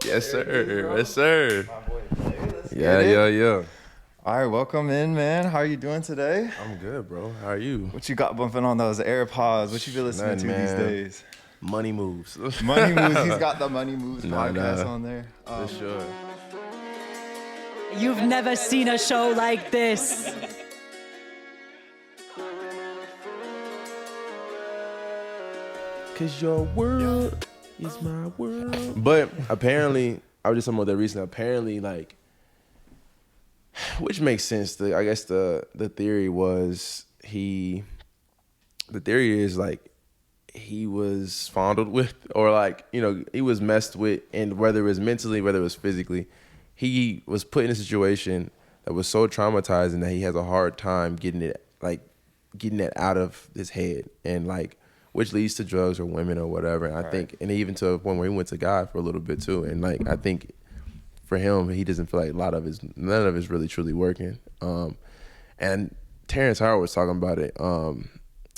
Yes, sir. Yes, sir. My boy Jay, let's Yeah, get it. yeah. All right, welcome in, man. How are you doing today? I'm good, bro. How are you? What you got bumping on those AirPods? What you been listening Nothing, to these man. days? Money moves. Money Moves. He's got the Money Moves Nah, podcast nah. on there. For sure. You've never seen a show like this. Cause your world is my world. But apparently, I was just talking about that recently. Apparently, like, which makes sense. I guess the theory was the theory is like he was fondled with, or like, you know, he was messed with, and whether it was mentally, whether it was physically, he was put in a situation that was so traumatizing that he has a hard time getting it out of his head, and like, which leads to drugs or women or whatever. And I think, and even to a point where he went to God for a little bit too. And like, I think for him, he doesn't feel like none of it's really truly working. And Terrence Howard was talking about it.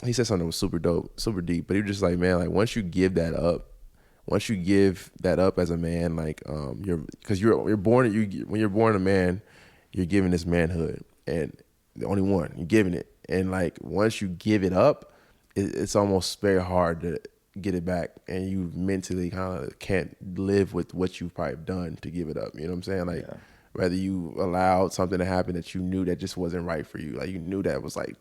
He said something that was super dope, super deep, but he was just like, man, like once you give that up as a man, like, when you're born a man, you're given this manhood, and the only one, you're giving it. And like, once you give it up, it's almost very hard to get it back, and you mentally kind of can't live with what you've probably done to give it up. You know what I'm saying? Like, whether you allowed something to happen that you knew that just wasn't right for you, like you knew that was like,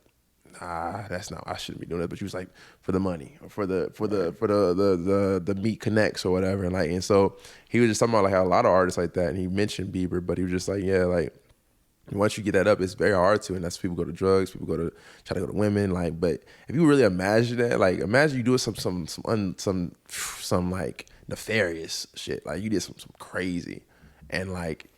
nah, that's not, I shouldn't be doing that. But you was like, for the money, or for the meat connects or whatever. And so he was just talking about like how a lot of artists like that, and he mentioned Bieber, but he was just like, yeah, like, once you get that up, it's very hard to, and that's people go to drugs, people try to go to women, like. But if you really imagine that, like, imagine you doing some like nefarious shit, like you did some crazy, and like,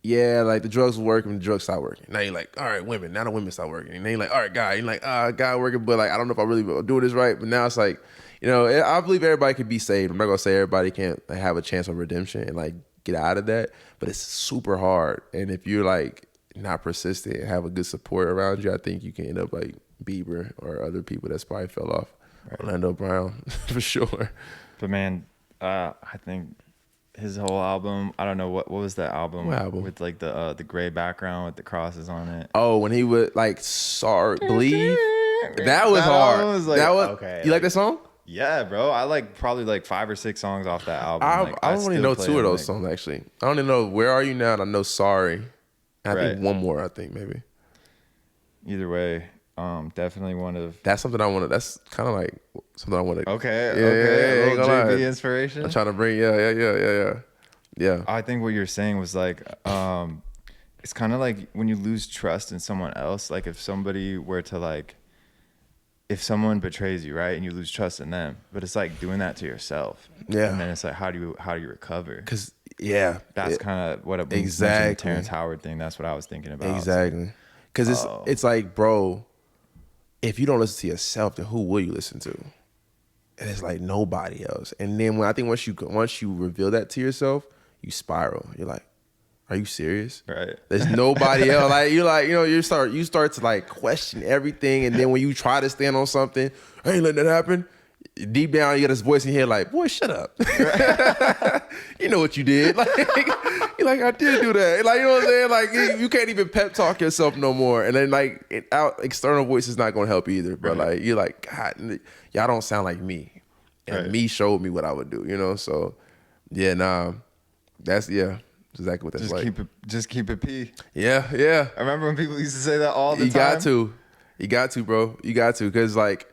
yeah, like the drugs were working, the drugs stopped working. Now you're like, all right, women, now the women stop working, and then you're like, all right, God, you're like, God working, but like, I don't know if I really do this right. But now it's like, you know, I believe everybody could be saved. I'm not gonna say everybody can't have a chance of redemption and like get out of that, but it's super hard. And if you're like not persistent and have a good support around you, I think you can end up like Bieber or other people that's probably fell off. Right. Orlando Brown, for sure. But man, I think his whole album, I don't know, what was that album? What album? With like the gray background with the crosses on it. Oh, when he would like believe. That was hard. Was like, that was okay. You like that song? Yeah, bro. I like probably like 5 or 6 songs off that album. I only know 2 of those songs actually. I only know Where Are You Now, and I know Sorry. I think one more, maybe. Either way, definitely one of... That's something I want to... That's kind of like something I want to... Okay. A little JB inspiration. I'm trying to bring... Yeah. I think what you're saying was like... it's kind of like when you lose trust in someone else. Like if somebody were to like... If someone betrays you, right? And you lose trust in them. But it's like doing that to yourself. Yeah. And then it's like, how do you recover? Because... Yeah, that's kind of what it exactly. Terrence Howard thing. That's what I was thinking about. Exactly, because it's like, bro, if you don't listen to yourself, then who will you listen to? And it's like nobody else. And then once you reveal that to yourself, you spiral. You're like, are you serious? Right. There's nobody else. Like you're like, you know, you start to like question everything, and then when you try to stand on something, I ain't letting that happen. Deep down, you got this voice in your head like, boy, shut up. You know what you did. Like, you're like, I did do that. Like, you know what I'm saying? Like, you can't even pep talk yourself no more. And then, like, external voice is not going to help either. But, like, you're like, God, y'all don't sound like me. And me showed me what I would do, you know? So, yeah, nah, that's exactly what that's like. Just keep it P. Yeah. I remember when people used to say that all the time. You got to, bro. You got to, because, like,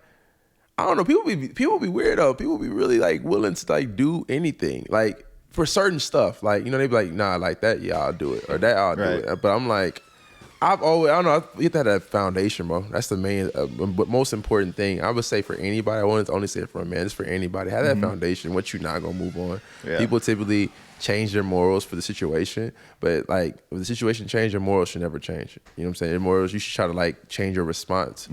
I don't know. People be weird though. People be really like willing to like do anything, like for certain stuff. Like, you know, they be like, nah, like that, yeah, I'll do it, or that I'll do it. But I'm like, I don't know. I get that foundation, bro. That's the main, but most important thing. I would say for anybody. I wanted to only say it for a man. It's for anybody. Have that foundation. What you not gonna move on. Yeah. People typically change their morals for the situation, but like if the situation change, your morals should never change. You know what I'm saying? Your morals, you should try to like change your response.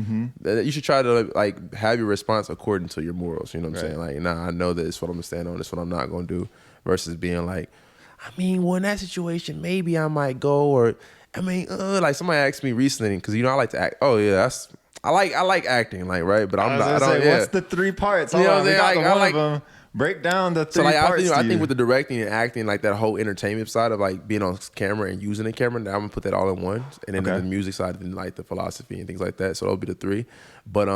You should try to like have your response according to your morals. You know what I'm saying? Like, nah, I know that it's what I'm gonna stand on. It's what I'm not gonna do. Versus being like, I mean, well, in that situation, maybe I might go, or I mean, like somebody asked me recently, because you know I like to act. Oh yeah, I like acting, like, right? But I'm not. What's the 3 parts? You know what I'm saying? We got one of them. Break down the So three like parts. I to think you. with the directing and acting, like that whole entertainment side of like being on camera and using the camera, now I'm gonna put that all in one. And then Okay. the music side, and like the philosophy and things like that. So that'll be the three. But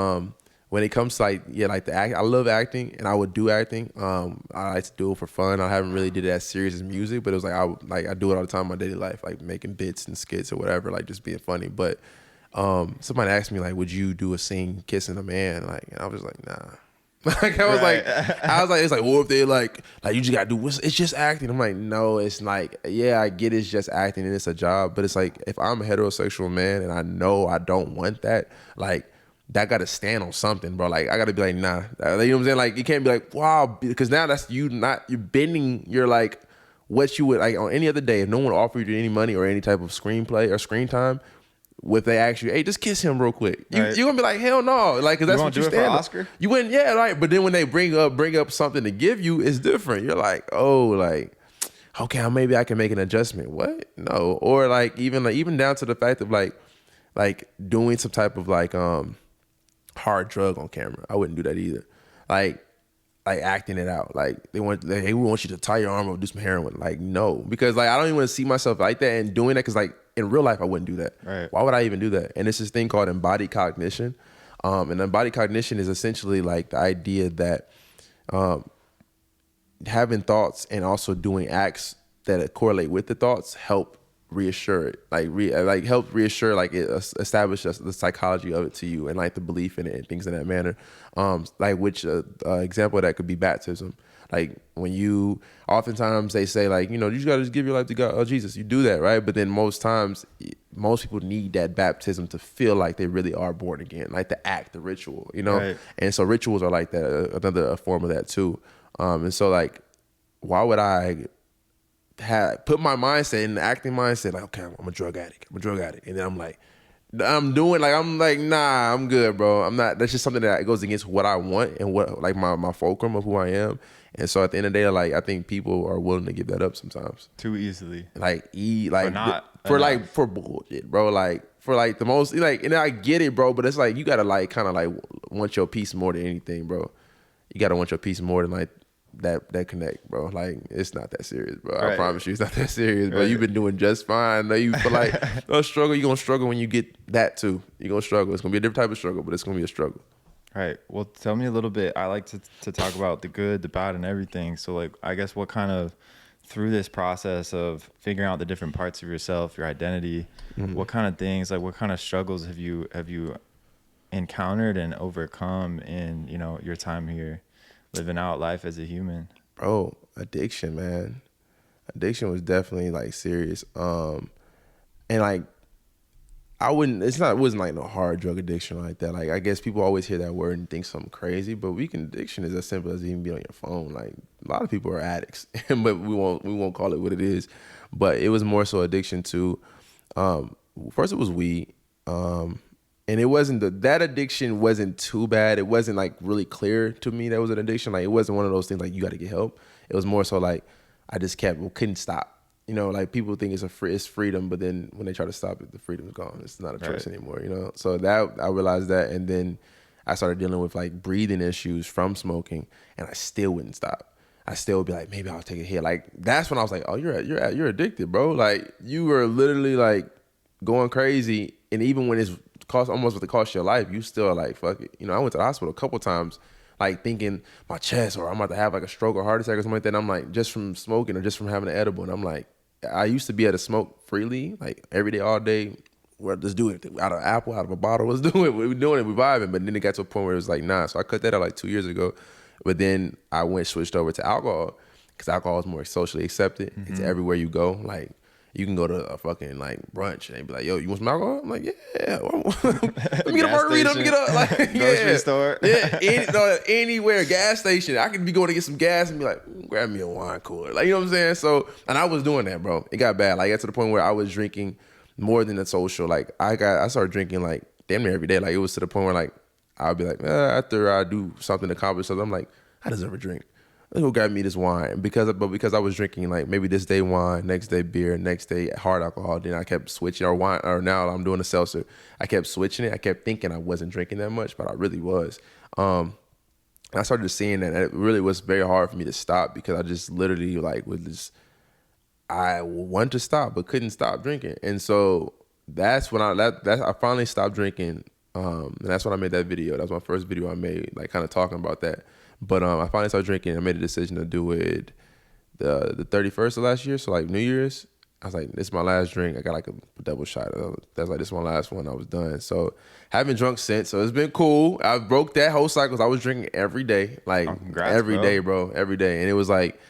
when it comes to like like the act, I love acting and I would do acting. I like to do it for fun. I haven't really did it as serious as music, but it was like I do it all the time in my daily life, like making bits and skits or whatever, like just being funny. But somebody asked me like, would you do a scene kissing a man? Like, and I was like, nah. Like I was Right. like, it's like, well, if they like you just gotta do, it's just acting. I'm like, no, it's like, yeah, I get it's just acting and it's a job, but it's like, if I'm a heterosexual man and I know I don't want that, like, that gotta stand on something, bro. Like, I gotta be like, nah, you know what I'm saying? Like, you can't be like, wow, because now that's you're bending your like what you would like on any other day if no one offered you any money or any type of screenplay or screen time. If they ask you, hey, just kiss him real quick, Right. you're gonna be like, hell no, like, cause that's won't what you do it for stand. Oscar? You wouldn't, yeah, right. But then when they bring up something to give you, it's different. You're like, oh, like, okay, maybe I can make an adjustment. What? No, or like even down to the fact of like doing some type of like hard drug on camera. I wouldn't do that either. Like acting it out. Like they want you to tie your arm or do some heroin. Like, no, because like I don't even want to see myself like that and doing that, because like in real life I wouldn't do that. Right. Why would I even do that? And it's this thing called embodied cognition. And embodied cognition is essentially like the idea that having thoughts and also doing acts that correlate with the thoughts help reassure it, like help reassure, like it establish the psychology of it to you and like the belief in it and things in that manner. Like which example of that could be baptism. Like when you, oftentimes they say like, you just gotta just give your life to God, Jesus. You do that, right? But then most times, most people need that baptism to feel like they really are born again, like the act, the ritual, Right. And so rituals are like that, another form of that too. And so like, why would I put my mindset in the acting mindset, like, okay, I'm a drug addict, and then I'm like, nah, I'm good, bro. I'm not. That's just something that goes against what I want and what like my fulcrum of who I am. And so at the end of the day, like I think people are willing to give that up sometimes. Too easily. For bullshit, bro. Like for like the most like, and I get it, bro. But it's like you gotta like kind of like want your peace more than anything, bro. You gotta want your peace more than like that connect, bro. Like it's not that serious, bro. I Right. promise you, it's not that serious, bro. Right. You've been doing just fine. Like, you feel like struggle. You're gonna struggle when you get that too. You're gonna struggle. It's gonna be a different type of struggle, but it's gonna be a struggle. All right. Well, tell me a little bit. I like to talk about the good, the bad, and everything. So, like, I guess what kind of, through this process of figuring out the different parts of yourself, your identity, what kind of things, like, what kind of struggles have you encountered and overcome in your time here, living out life as a human? Bro, addiction, man. Addiction was definitely like serious. And like it wasn't like no hard drug addiction like that. Like I guess people always hear that word and think something crazy, but addiction is as simple as even being on your phone. Like a lot of people are addicts, but we won't call it what it is. But it was more so addiction to first it was weed. And it wasn't that addiction wasn't too bad. It wasn't like really clear to me that was an addiction. Like it wasn't one of those things like you got to get help. It was more so like I just couldn't stop. Like people think it's freedom, but then when they try to stop it, the freedom's gone. It's not a choice anymore. So that I realized that, and then I started dealing with like breathing issues from smoking, and I still wouldn't stop. I still would be like, maybe I'll take a hit. Like that's when I was like, oh, you're addicted, bro. Like you were literally like going crazy, and even when it's almost what it cost your life, you still like, fuck it. I went to the hospital a couple times, like thinking my chest or I'm about to have like a stroke or heart attack or something like that. And I'm like, just from smoking or just from having an edible. And I'm like, I used to be able to smoke freely, like every day, all day. Well, let's do it out of an apple, out of a bottle. Let's do it. We're doing it. We're vibing. But then it got to a point where it was like, nah. So I cut that out like 2 years ago. But then I switched over to alcohol because alcohol is more socially accepted. Mm-hmm. It's everywhere you go. Like you can go to a fucking like brunch and be like, yo, you want some alcohol? I'm like, yeah. Let me get a margarita. Let me get a like, grocery store. Yeah, anywhere, gas station. I could be going to get some gas and be like, grab me a wine cooler. Like, you know what I'm saying? So, and I was doing that, bro. It got bad. Like, got to the point where I was drinking more than the social. Like, I started drinking like damn near every day. Like, it was to the point where like I'll be like, after I do something to accomplish something, I'm like, I deserve a drink. Let's go grab me this wine because I was drinking like maybe this day wine, next day beer, next day hard alcohol. Then I kept switching or wine, or now I'm doing a seltzer. I kept switching it. I kept thinking I wasn't drinking that much, but I really was. And I started seeing that, and it really was very hard for me to stop because I just literally like would just I wanted to stop but couldn't stop drinking. And so that's when I finally stopped drinking. And that's when I made that video. That was my first video I made, like kind of talking about that. But I finally started drinking. I made a decision to do it the 31st of last year, so like New Year's. I was like, this is my last drink. I got like a double shot. That's like, this is my last one. I was done. So haven't drunk since. So it's been cool. I broke that whole cycle. I was drinking every day, like congrats, every day, bro, every day. And it was like,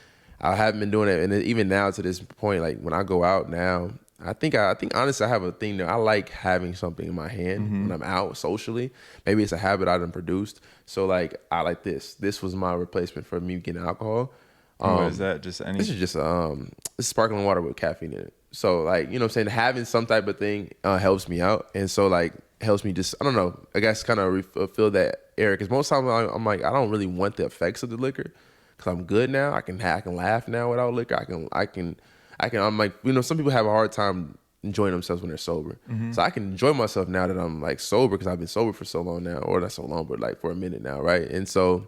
I haven't been doing it. And even now to this point, like when I go out now, I think honestly, I have a thing that I like having something in my hand when I'm out socially. Maybe it's a habit I done produced. So like, I like this. This was my replacement for me getting alcohol. What is that? Just any? This is just it's sparkling water with caffeine in it. So like, you know what I'm saying, having some type of thing helps me out, and so like helps me just, I don't know, I guess kind of fill that area, because most times I'm like, I don't really want the effects of the liquor because I'm good now. I can laugh now without liquor. I'm like, you know, some people have a hard time enjoying themselves when they're sober. So I can enjoy myself now that I'm like sober, because I've been sober for so long now, or not so long, but like for a minute now, right? And so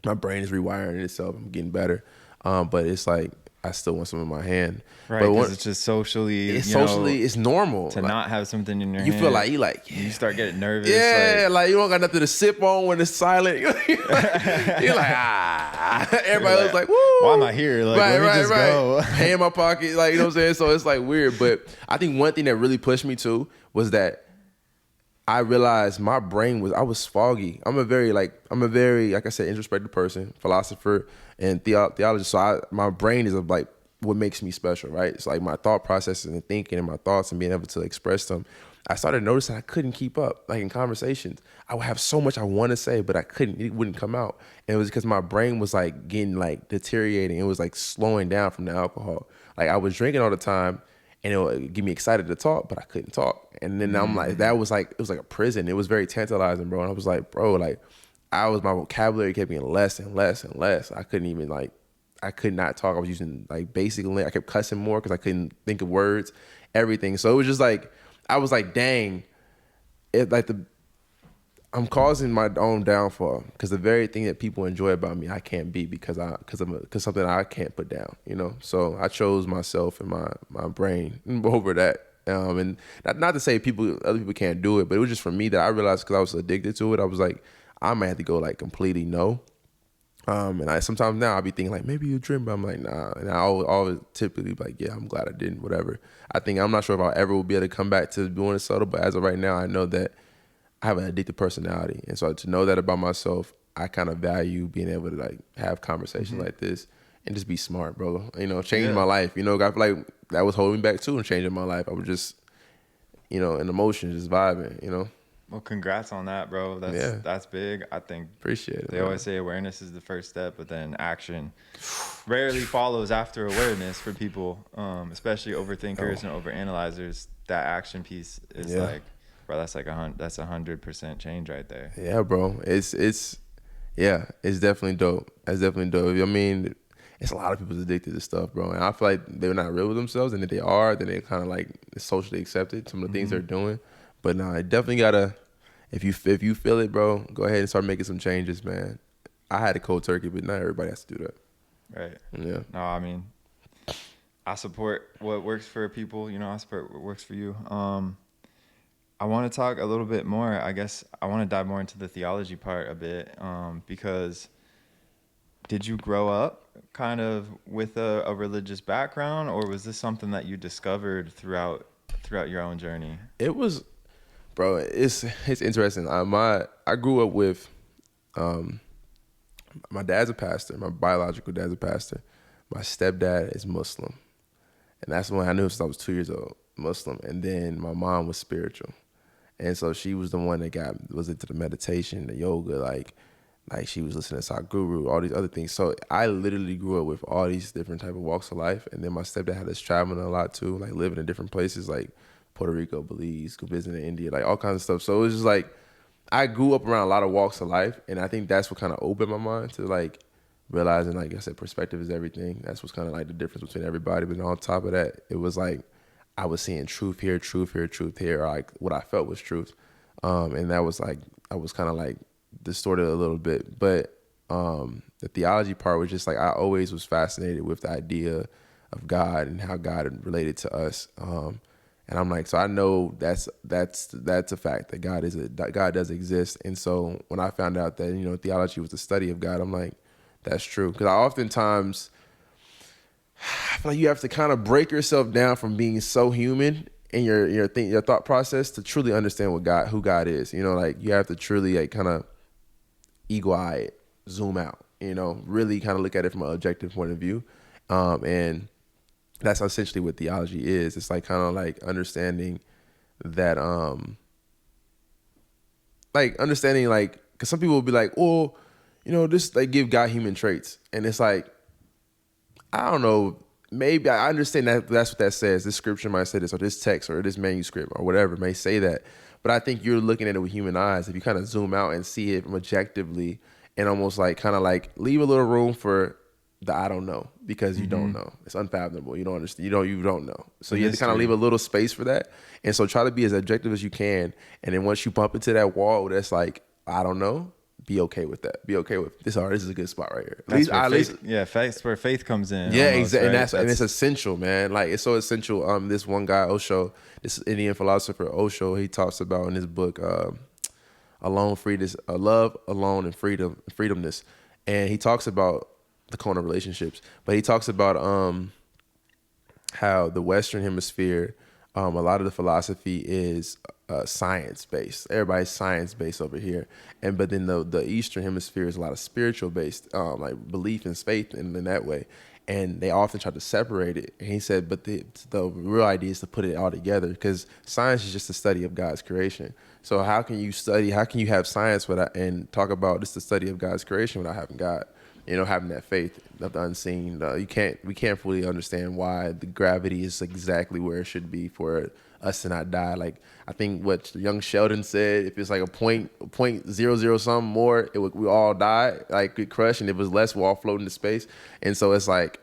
my brain is rewiring itself. I'm getting better. But it's like, I still want some in my hand. Right, but because it's just socially, it's normal. To like, not have something in your you hand. feel like, yeah. You start getting nervous. Yeah, like you don't got nothing to sip on when it's silent. You're like, ah. Everybody else like, woo. Why am I here? Like, let me just go. Hand in my pocket, like, you know what I'm saying? So it's like weird. But I think one thing that really pushed me too was that I realized my brain I was foggy. I'm a very, like I said, introspective person, philosopher, and theologist. So my brain is like what makes me special, right? It's like my thought processes and thinking and my thoughts and being able to express them. I started noticing I couldn't keep up. Like in conversations, I would have so much I want to say, but I couldn't. It wouldn't come out. And it was because my brain was like getting like deteriorating. It was like slowing down from the alcohol. Like I was drinking all the time, and it would get me excited to talk, but I couldn't talk. And then I'm like, it was like a prison. It was very tantalizing, bro. And I was like, bro, like my vocabulary kept getting less and less and less. I couldn't even I could not talk. I was using like basic, I kept cussing more because I couldn't think of words, everything. So it was just like, I was like, dang, I'm causing my own downfall, because the very thing that people enjoy about me, I can't be because something I can't put down, you know? So I chose myself and my brain over that. And not to say other people can't do it, but it was just for me that I realized, because I was addicted to it, I was like, I might have to go like completely no. And sometimes now I'll be thinking like, maybe you drink, but I'm like, nah. And I always typically be like, yeah, I'm glad I didn't, whatever. I'm not sure if I ever will be able to come back to doing it subtle, but as of right now, I know that I have an addictive personality. And so to know that about myself, I kind of value being able to like have conversations like this and just be smart, bro. You know, changing my life. You know, I feel like that was holding me back too and changing my life. I was just, you know, in emotion, just vibing, you know. Well, congrats on that, bro. That's big. I think appreciate it. They always say awareness is the first step, but then action rarely follows after awareness for people, especially overthinkers and overanalyzers. That action piece is like, bro, that's like 100% change right there. Yeah, bro. It's definitely dope. That's definitely dope. I mean, it's a lot of people's addicted to stuff, bro. And I feel like they're not real with themselves, and if they are, then they kind of like socially accepted some of the things they're doing. But no, I definitely gotta. If you feel it, bro, go ahead and start making some changes, man. I had a cold turkey, but not everybody has to do that. Right. Yeah. No, I mean, I support what works for people. You know, I support what works for you. I want to talk a little bit more. I guess I want to dive more into the theology part a bit, because did you grow up kind of with a religious background, or was this something that you discovered throughout your own journey? It was, bro. It's interesting. I grew up with, my dad's a pastor. My biological dad's a pastor. My stepdad is Muslim, and that's when I knew since I was 2 years old, Muslim. And then my mom was spiritual. And so she was the one that was into the meditation, the yoga, like she was listening to Sadhguru, all these other things. So I literally grew up with all these different type of walks of life. And then my stepdad had us traveling a lot too, like living in different places like Puerto Rico, Belize, go visit in India, like all kinds of stuff. So it was just like, I grew up around a lot of walks of life. And I think that's what kind of opened my mind to like realizing, like I said, perspective is everything. That's what's kind of like the difference between everybody. But on top of that, it was like, I was seeing truth here, or like what I felt was truth. And that was like, I was kind of like distorted a little bit. But the theology part was just like I always was fascinated with the idea of God and how God related to us. And I'm like, so I know that's a fact that God does exist. And so when I found out that theology was the study of God, I'm like, that's true. Because I oftentimes I feel like you have to kind of break yourself down from being so human in your thought process to truly understand who God is. Like you have to truly like kind of eagle eye it, zoom out. Really kind of look at it from an objective point of view, and that's essentially what theology is. It's like kind of like understanding that, because some people will be like, oh, this like give God human traits, and it's like, I don't know. Maybe I understand that that's what that says. This scripture might say this, or this text, or this manuscript, or whatever may say that. But I think you're looking at it with human eyes. If you kind of zoom out and see it objectively, and almost like kind of like leave a little room for the I don't know, because you don't know. It's unfathomable. You don't understand. You don't know. So you have to kind of leave a little space for that. And so try to be as objective as you can. And then once you bump into that wall that's like, I don't know, be okay with that. Be okay with this. This is a good spot right here. Faith, where faith comes in. Yeah, almost, exactly. Right? And it's essential, man. Like it's so essential. This one guy, Osho, this Indian philosopher, Osho, he talks about in his book, Love, Alone, and Freedomness. And he talks about the corner relationships, but he talks about how the Western Hemisphere, a lot of the philosophy is science based. Everybody's science based over here, but then the Eastern Hemisphere is a lot of spiritual based, like belief and faith in that way. And they often try to separate it. And he said, but the real idea is to put it all together, because science is just the study of God's creation. So how can you have science and talk about this the study of God's creation without having God? Having that faith of the unseen. We can't fully understand why the gravity is exactly where it should be for us to not die. Like I think what young Sheldon said, if it's like a point 0.00 something more, we all die, like get crushed, and if it was less, we all float into space. And so it's like,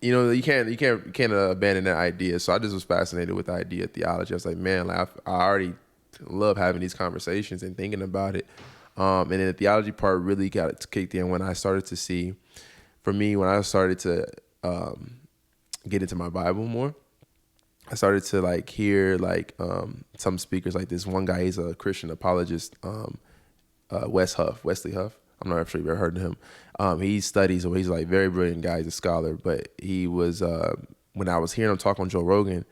you can't abandon that idea. So I just was fascinated with the idea of theology. I was like, man, like I already love having these conversations and thinking about it. And then the theology part really got kicked in when I started to see, when I started to get into my Bible more. I started to like hear like some speakers, like this one guy, he's a Christian apologist, Wesley Huff. I'm not sure you've ever heard of him. He studies, or he's like very brilliant guy, he's a scholar, but he was, when I was hearing him talk on Joe Rogan,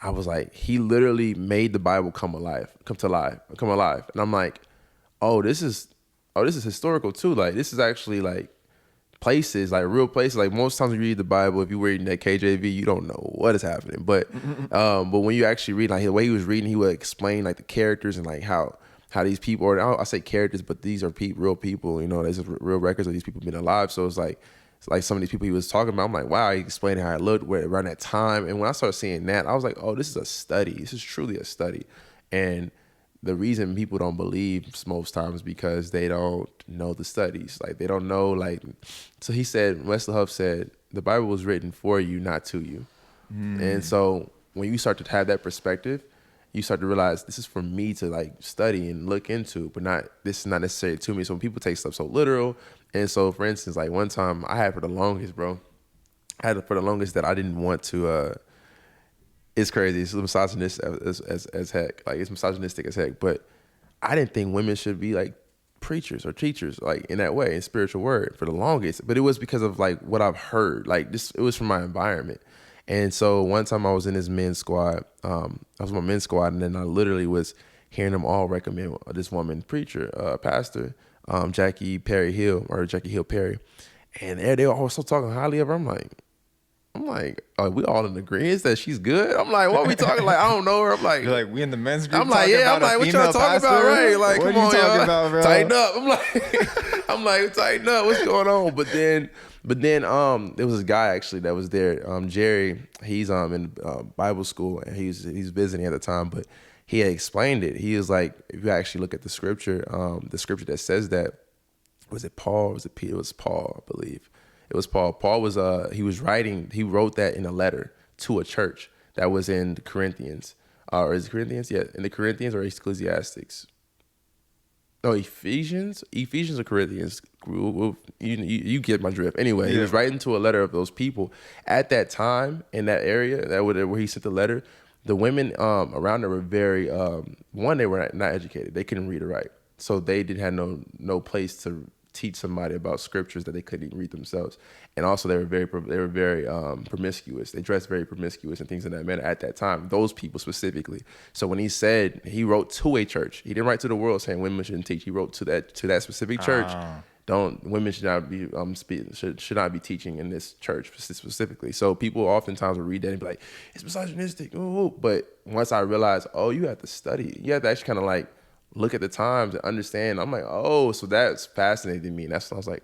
I was like, he literally made the Bible come alive. And I'm like, this is historical too. Like this is actually like places, like real places. Like most times when you read the Bible, if you're reading that KJV, you don't know what is happening. But when you actually read, like the way he was reading, he would explain like the characters and like how these people, or I say characters, but these are real people. There's real records of these people being alive. So it's like some of these people he was talking about. I'm like, wow, he explaining how it looked around that time. And when I started seeing that, I was like, oh, this is a study. This is truly a study. And the reason people don't believe most times because they don't know the studies. Like they don't know, like, so he said, Wesley Huff said, the Bible was written for you, not to you. And so when you start to have that perspective, you start to realize this is for me to like study and look into, but this is not necessarily to me. So when people take stuff so literal. And so for instance, like one time I had for the longest that I didn't want to, it's crazy. It's misogynistic as heck. Like it's misogynistic as heck. But I didn't think women should be like preachers or teachers, like in that way, in spiritual word for the longest. But it was because of like what I've heard. Like it was from my environment. And so one time I was in this men's squad. I was in my men's squad, and then I literally was hearing them all recommend this woman preacher, pastor, Jackie Hill Perry. And they were also talking highly of her. I'm like, are we all in agreement that she's good? I'm like, what are we talking? Like, I don't know her. I'm like, you're like, we in the men's group. I'm like, yeah. I'm like, what y'all talking about, right? Like, what come on, y'all, about, bro? tighten up. I'm like, tighten up. What's going on? But then, there was this guy actually that was there. Jerry, he's in Bible school, and he's visiting at the time, but he had explained it. He was like, if you actually look at the scripture that says that, was it Paul? Was it Peter? It was Paul, I believe. It was Paul. Paul was he wrote that in a letter to a church that was in the Corinthians. Or is it Corinthians? Yeah, in the Corinthians or Ecclesiastics. No, Ephesians or Corinthians. You get my drift. Anyway, he was writing to a letter of those people at that time in that area where he sent the letter. The women around there were very one. They were not educated. They couldn't read or write, so they didn't have no place to teach somebody about scriptures that they couldn't even read themselves. And also they were very promiscuous. They dressed very promiscuous and things in that manner at that time, those people specifically. So when he wrote to a church, he didn't write to the world saying women shouldn't teach. He wrote to that specific church. Women should not be should not be teaching in this church specifically. So people oftentimes will read that and be like, it's misogynistic. Ooh. But once I realized, you have to study. You have to actually kind of like look at the times and understand. I'm like, so that's fascinating me. And that's when I was like,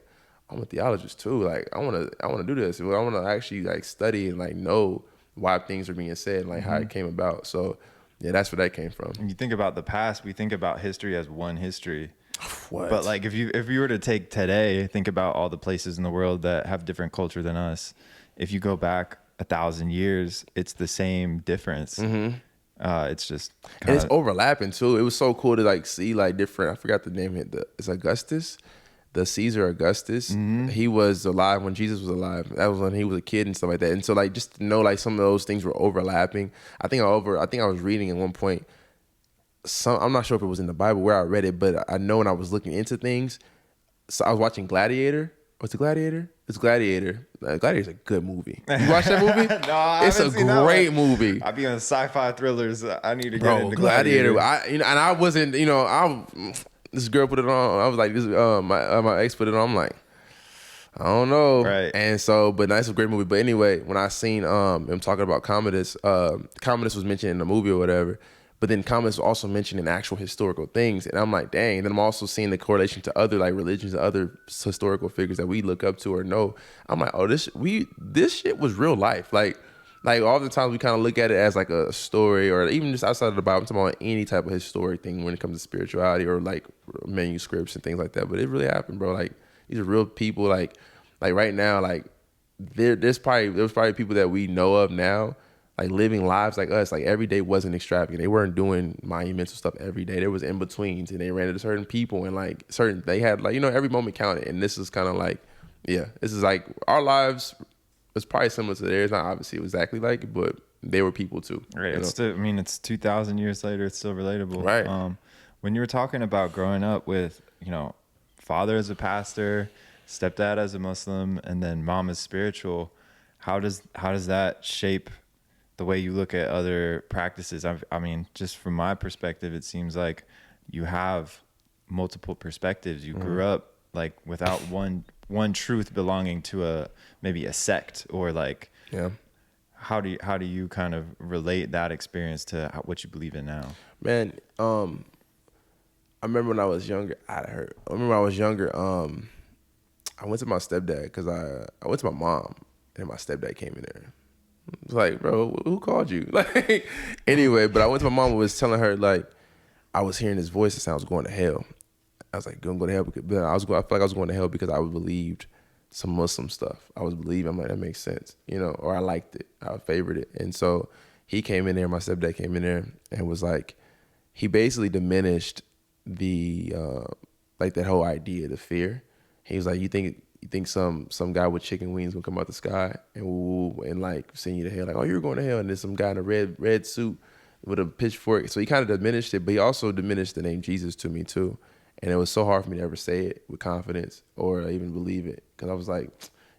I'm a theologist too. Like I want to do this. I want to actually like study and like know why things are being said and like how it came about. So yeah, that's where that came from. When you think about the past, we think about history as one history. What? But like if you were to take today, think about all the places in the world that have different culture than us. If you go back 1,000 years, it's the same difference. It's just and it's overlapping too. It was so cool to like see like different. I forgot the name. It's Augustus, the Caesar Augustus. He was alive when Jesus was alive. That was when he was a kid and stuff like that. And so like just to know like some of those things were overlapping. I think I was reading at one point. I'm not sure if it was in the Bible where I read it, but I know when I was looking into things. So I was watching Gladiator. What's the Gladiator? It's Gladiator. Gladiator's a good movie. You watch that movie? No, it's a great movie. I be on sci-fi thrillers. I need to get into Gladiator. Gladiator. And I wasn't. This girl put it on. I was like, my ex put it on. I'm like, I don't know. Right. And so, but that's a great movie. But anyway, when I seen him talking about Commodus, Commodus was mentioned in the movie or whatever. But then Commodus was also mentioned in actual historical things. And I'm like, dang. And then I'm also seeing the correlation to other like religions and other historical figures that we look up to or know. I'm like, this shit was real life. Like all the times we kind of look at it as like a story or even just outside of the Bible. I'm talking about any type of historic thing when it comes to spirituality or like manuscripts and things like that. But it really happened, bro. Like these are real people. Like right now, like there's probably people that we know of now, like living lives like us. Like every day wasn't extravagant. They weren't doing monumental stuff every day. There was in betweens, and they ran into certain people and like they had like every moment counted. And this is kind of like, this is like our lives. It's probably similar to theirs. Not obviously exactly like it, but they were people too. Right. It's 2,000 years later. It's still relatable. Right. When you were talking about growing up with, father as a pastor, stepdad as a Muslim, and then mom as spiritual, how does that shape the way you look at other practices? I mean, just from my perspective, it seems like you have multiple perspectives. You grew up like without one truth belonging to maybe a sect or like, how do you kind of relate that experience to what you believe in now? Man, I remember when I was younger, I went to my stepdad because I went to my mom and my stepdad came in there. It's like, bro, who called you? Like, anyway, but I went to my mom and was telling her like I was hearing his voice and sound I was going to hell. I was like, gonna go to hell, but I felt like I was going to hell because I believed some Muslim stuff. I'm like, that makes sense, or I liked it, I favored it. And so he came in there, my stepdad came in there and was like, he basically diminished the like that whole idea, the fear. He was like, you think some guy with chicken wings gonna come out the sky and like send you to hell, like, oh, you're going to hell, and there's some guy in a red suit with a pitchfork. So he kind of diminished it, but he also diminished the name Jesus to me too. And it was so hard for me to ever say it with confidence or even believe it, because I was like,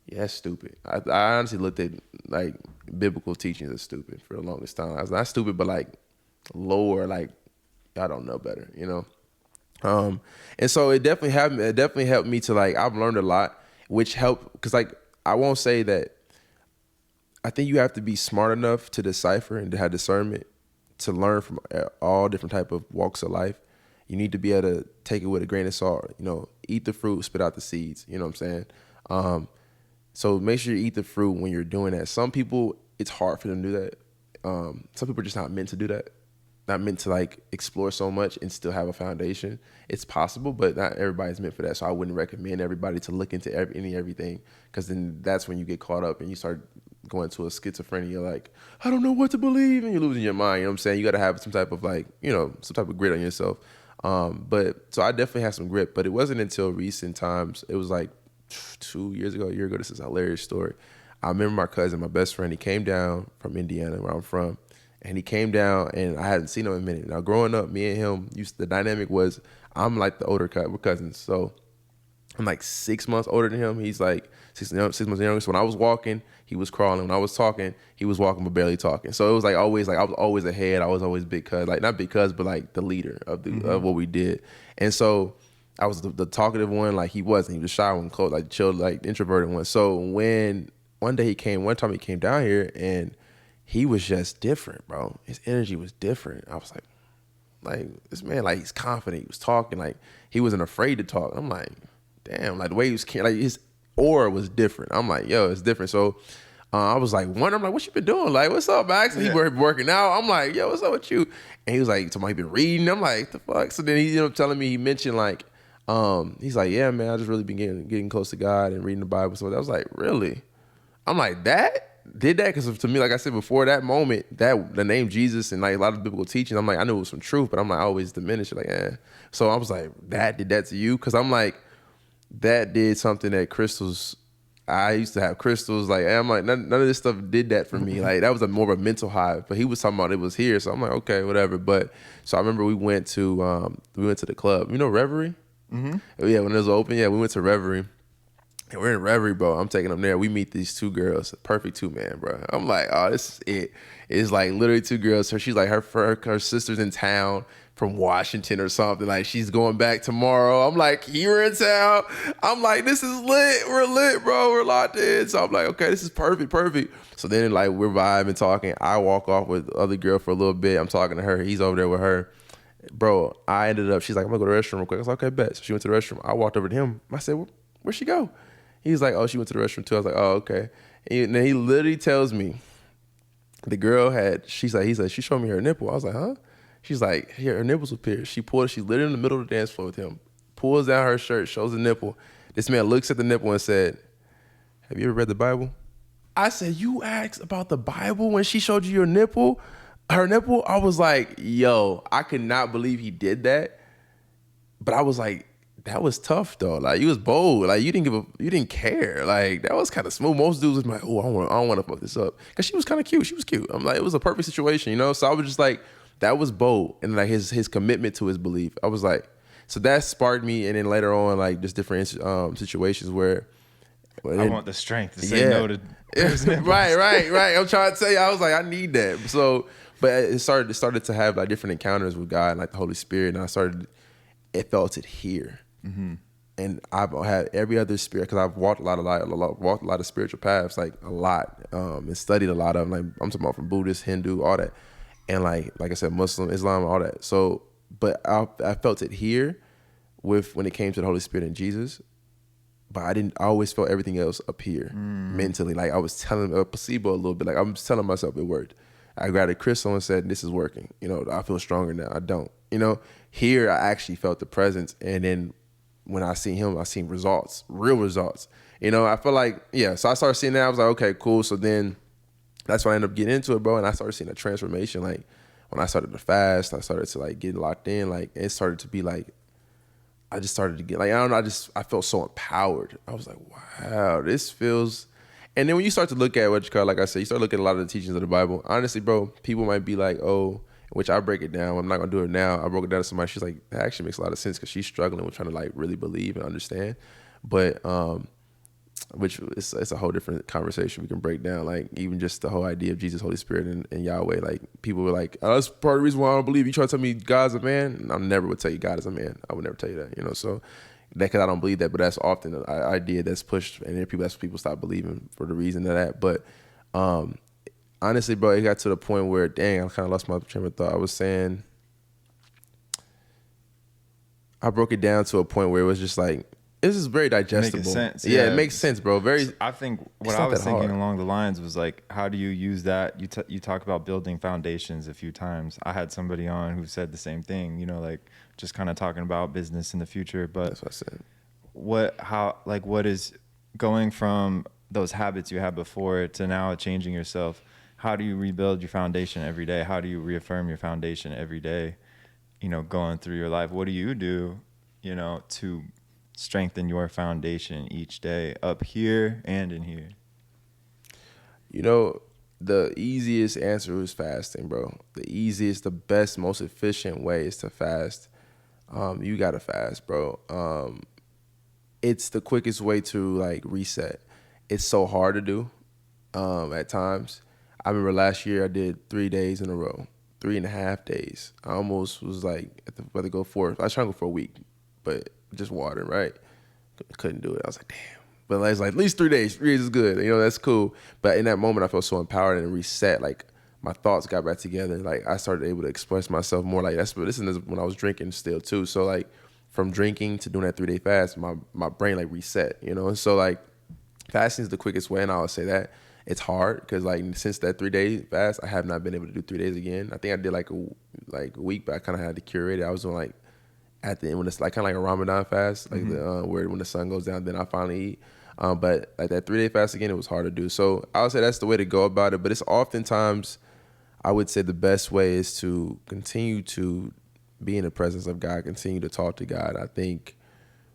yeah, that's stupid. I honestly looked at like biblical teachings as stupid for the longest time. I was not stupid, but like lower, like I don't know better, And so it definitely helped me to like, I've learned a lot, which helped, because like I won't say that. I think you have to be smart enough to decipher and to have discernment to learn from all different type of walks of life. You need to be able to take it with a grain of salt, eat the fruit, spit out the seeds, you know what I'm saying? So make sure you eat the fruit when you're doing that. Some people, it's hard for them to do that. Some people are just not meant to do that. Not meant to like explore so much and still have a foundation. It's possible, but not everybody's meant for that. So I wouldn't recommend everybody to look into everything, because then that's when you get caught up and you start going to a schizophrenia, like, I don't know what to believe, and you're losing your mind. You know what I'm saying? You got to have some type of like, some type of grit on yourself. But so I definitely had some grip, but it wasn't until recent times. It was like 2 years ago, a year ago. This is a hilarious story. I remember my cousin, my best friend, he came down from Indiana, where I'm from, and he came down, and I hadn't seen him in a minute. Now, growing up, me and him, the dynamic was I'm like the older we're cousins, so I'm like 6 months older than him. He's like 6 months younger. So when I was walking, he was crawling. When I was talking, he was walking but barely talking. So it was like always like I was always ahead. I was always big cuz, like not big cuz, but like the leader of of what we did. And so I was the talkative one. Like he wasn't. He was the shy one, cold, like chilled, like introverted one. So when one time he came down here and he was just different, bro. His energy was different. I was like this man, like he's confident. He was talking like he wasn't afraid to talk. I'm like, damn, like the way he was, like his aura was different. I'm like, yo, it's different. So I was like, I'm like, what you been doing? Like, what's up, Max? And he working out. I'm like, yo, what's up with you? And he was like, somebody been reading. I'm like, the fuck? So then he ended up telling me, he mentioned like, he's like, yeah, man, I just really been getting close to God and reading the Bible. So I was like, really? I'm like, did that? Because to me, like I said before, that moment, that the name Jesus and like a lot of biblical teachings, I'm like, I knew it was some truth, but I'm like, I always diminish it, like, eh. So I was like, that did that to you? Because I'm like, that did something that crystals. I used to have crystals. Like I'm like none of this stuff did that for me. Like that was more of a mental high. But he was talking about it was here, so I'm like okay, whatever. But so I remember we went to the club. You know Reverie? Mm-hmm. Yeah, when it was open. Yeah, we went to Reverie. And we're in Reverie, bro. I'm taking them there. We meet these two girls, perfect two man, bro. I'm like, oh, this is it. It's like literally two girls. She's like her sister's in town from Washington or something. Like she's going back tomorrow. I'm like, you're in town. I'm like, this is lit. We're lit, bro. We're locked in. So I'm like, okay, this is perfect. So then like we're vibing, talking. I walk off with the other girl for a little bit. I'm talking to her. He's over there with her. Bro, I ended up, she's like, I'm gonna go to the restroom real quick. I was like, okay, bet. So she went to the restroom. I walked over to him. I said, where'd she go? He's like, oh, she went to the restroom too. I was like, oh, okay. And then he literally tells me the girl he said, she showed me her nipple. I was like, huh? She's like, here, her nipples appear. She's literally in the middle of the dance floor with him, pulls down her shirt, shows the nipple. This man looks at the nipple and said, have you ever read the Bible? I said, you asked about the Bible when she showed you her nipple? I was like, yo, I could not believe he did that. But I was like, that was tough though. Like you was bold. Like you didn't care. Like that was kind of smooth. Most dudes was like, oh, I don't want to fuck this up. Cause she was kind of cute. She was cute. I'm like, it was a perfect situation, you know? So I was just like, that was bold. And like his commitment to his belief. I was like, so that sparked me. And then later on, like just different situations where I want the strength to say no to right. I'm trying to tell you, I was like, I need that. So, but it started to have like different encounters with God and like the Holy Spirit. And it felt it here. Mm-hmm. And I've had every other spirit because I've walked a lot of spiritual paths, like a lot, and studied a lot of them. Like I'm talking about from Buddhist, Hindu, all that, and like I said, Muslim, Islam, all that. So, but I felt it here when it came to the Holy Spirit and Jesus, but I always felt everything else up here mentally. Like I was telling a placebo a little bit. Like I'm telling myself it worked. I grabbed a crystal and said, "This is working." You know, I feel stronger now. I don't. You know, here I actually felt the presence, and then when I seen him, I seen results, real results. You know, I feel like, yeah. So I started seeing that. I was like, okay, cool. So then that's when I ended up getting into it, bro. And I started seeing a transformation. Like when I started to fast, I started to like get locked in. Like it started to be like, I just started to get like, I don't know. I felt so empowered. I was like, wow, this feels. And then when you start to look at what you call, like I said, you start looking at a lot of the teachings of the Bible. Honestly, bro, people might be like, oh, which I break it down. I'm not gonna do it now. I broke it down to somebody. She's like, that actually makes a lot of sense because she's struggling with trying to like really believe and understand. But which it's a whole different conversation we can break down. Like even just the whole idea of Jesus, Holy Spirit, and Yahweh. Like people were like, oh, that's part of the reason why I don't believe. You try to tell me God's a man, and I never would tell you God is a man. I would never tell you that. You know, so that because I don't believe that. But that's often an idea that's pushed, and then that's when people stop believing for the reason of that. But honestly, bro, it got to the point where, dang, I kind of lost my train of thought. I was saying, I broke it down to a point where it was just like, this is very digestible. Making sense. Yeah, it makes sense, bro. I think what I was thinking along the lines was like, how do you use that? You talk about building foundations a few times. I had somebody on who said the same thing, you know, like just kind of talking about business in the future. But that's what I said. What is going from those habits you had before to now changing yourself? How do you rebuild your foundation every day? How do you reaffirm your foundation every day? going through your life, what do you do, to strengthen your foundation each day up here and in here? The easiest answer is fasting, bro. The easiest, the best, most efficient way is to fast. You gotta fast, bro. It's the quickest way to like reset. It's so hard to do at times. I remember last year I did 3 days in a row, 3.5 days. I almost was like about to go for it. I was trying to go for a week, but just water, right? Couldn't do it. I was like, damn. But I was like, at least 3 days. 3 days is good. That's cool. But in that moment, I felt so empowered and reset. Like my thoughts got back together. Like I started able to express myself more. Like this is when I was drinking still too. So like from drinking to doing that 3-day fast, my brain like reset. And so like fasting is the quickest way, and I would say that it's hard because like since that 3-day fast, I have not been able to do 3 days again. I think I did like a week, but I kind of had to curate it. I was doing like at the end when it's like kind of like a Ramadan fast, like where when the sun goes down, then I finally eat. But like that 3-day fast again, it was hard to do. So I would say that's the way to go about it. But it's oftentimes, I would say the best way is to continue to be in the presence of God, continue to talk to God. I think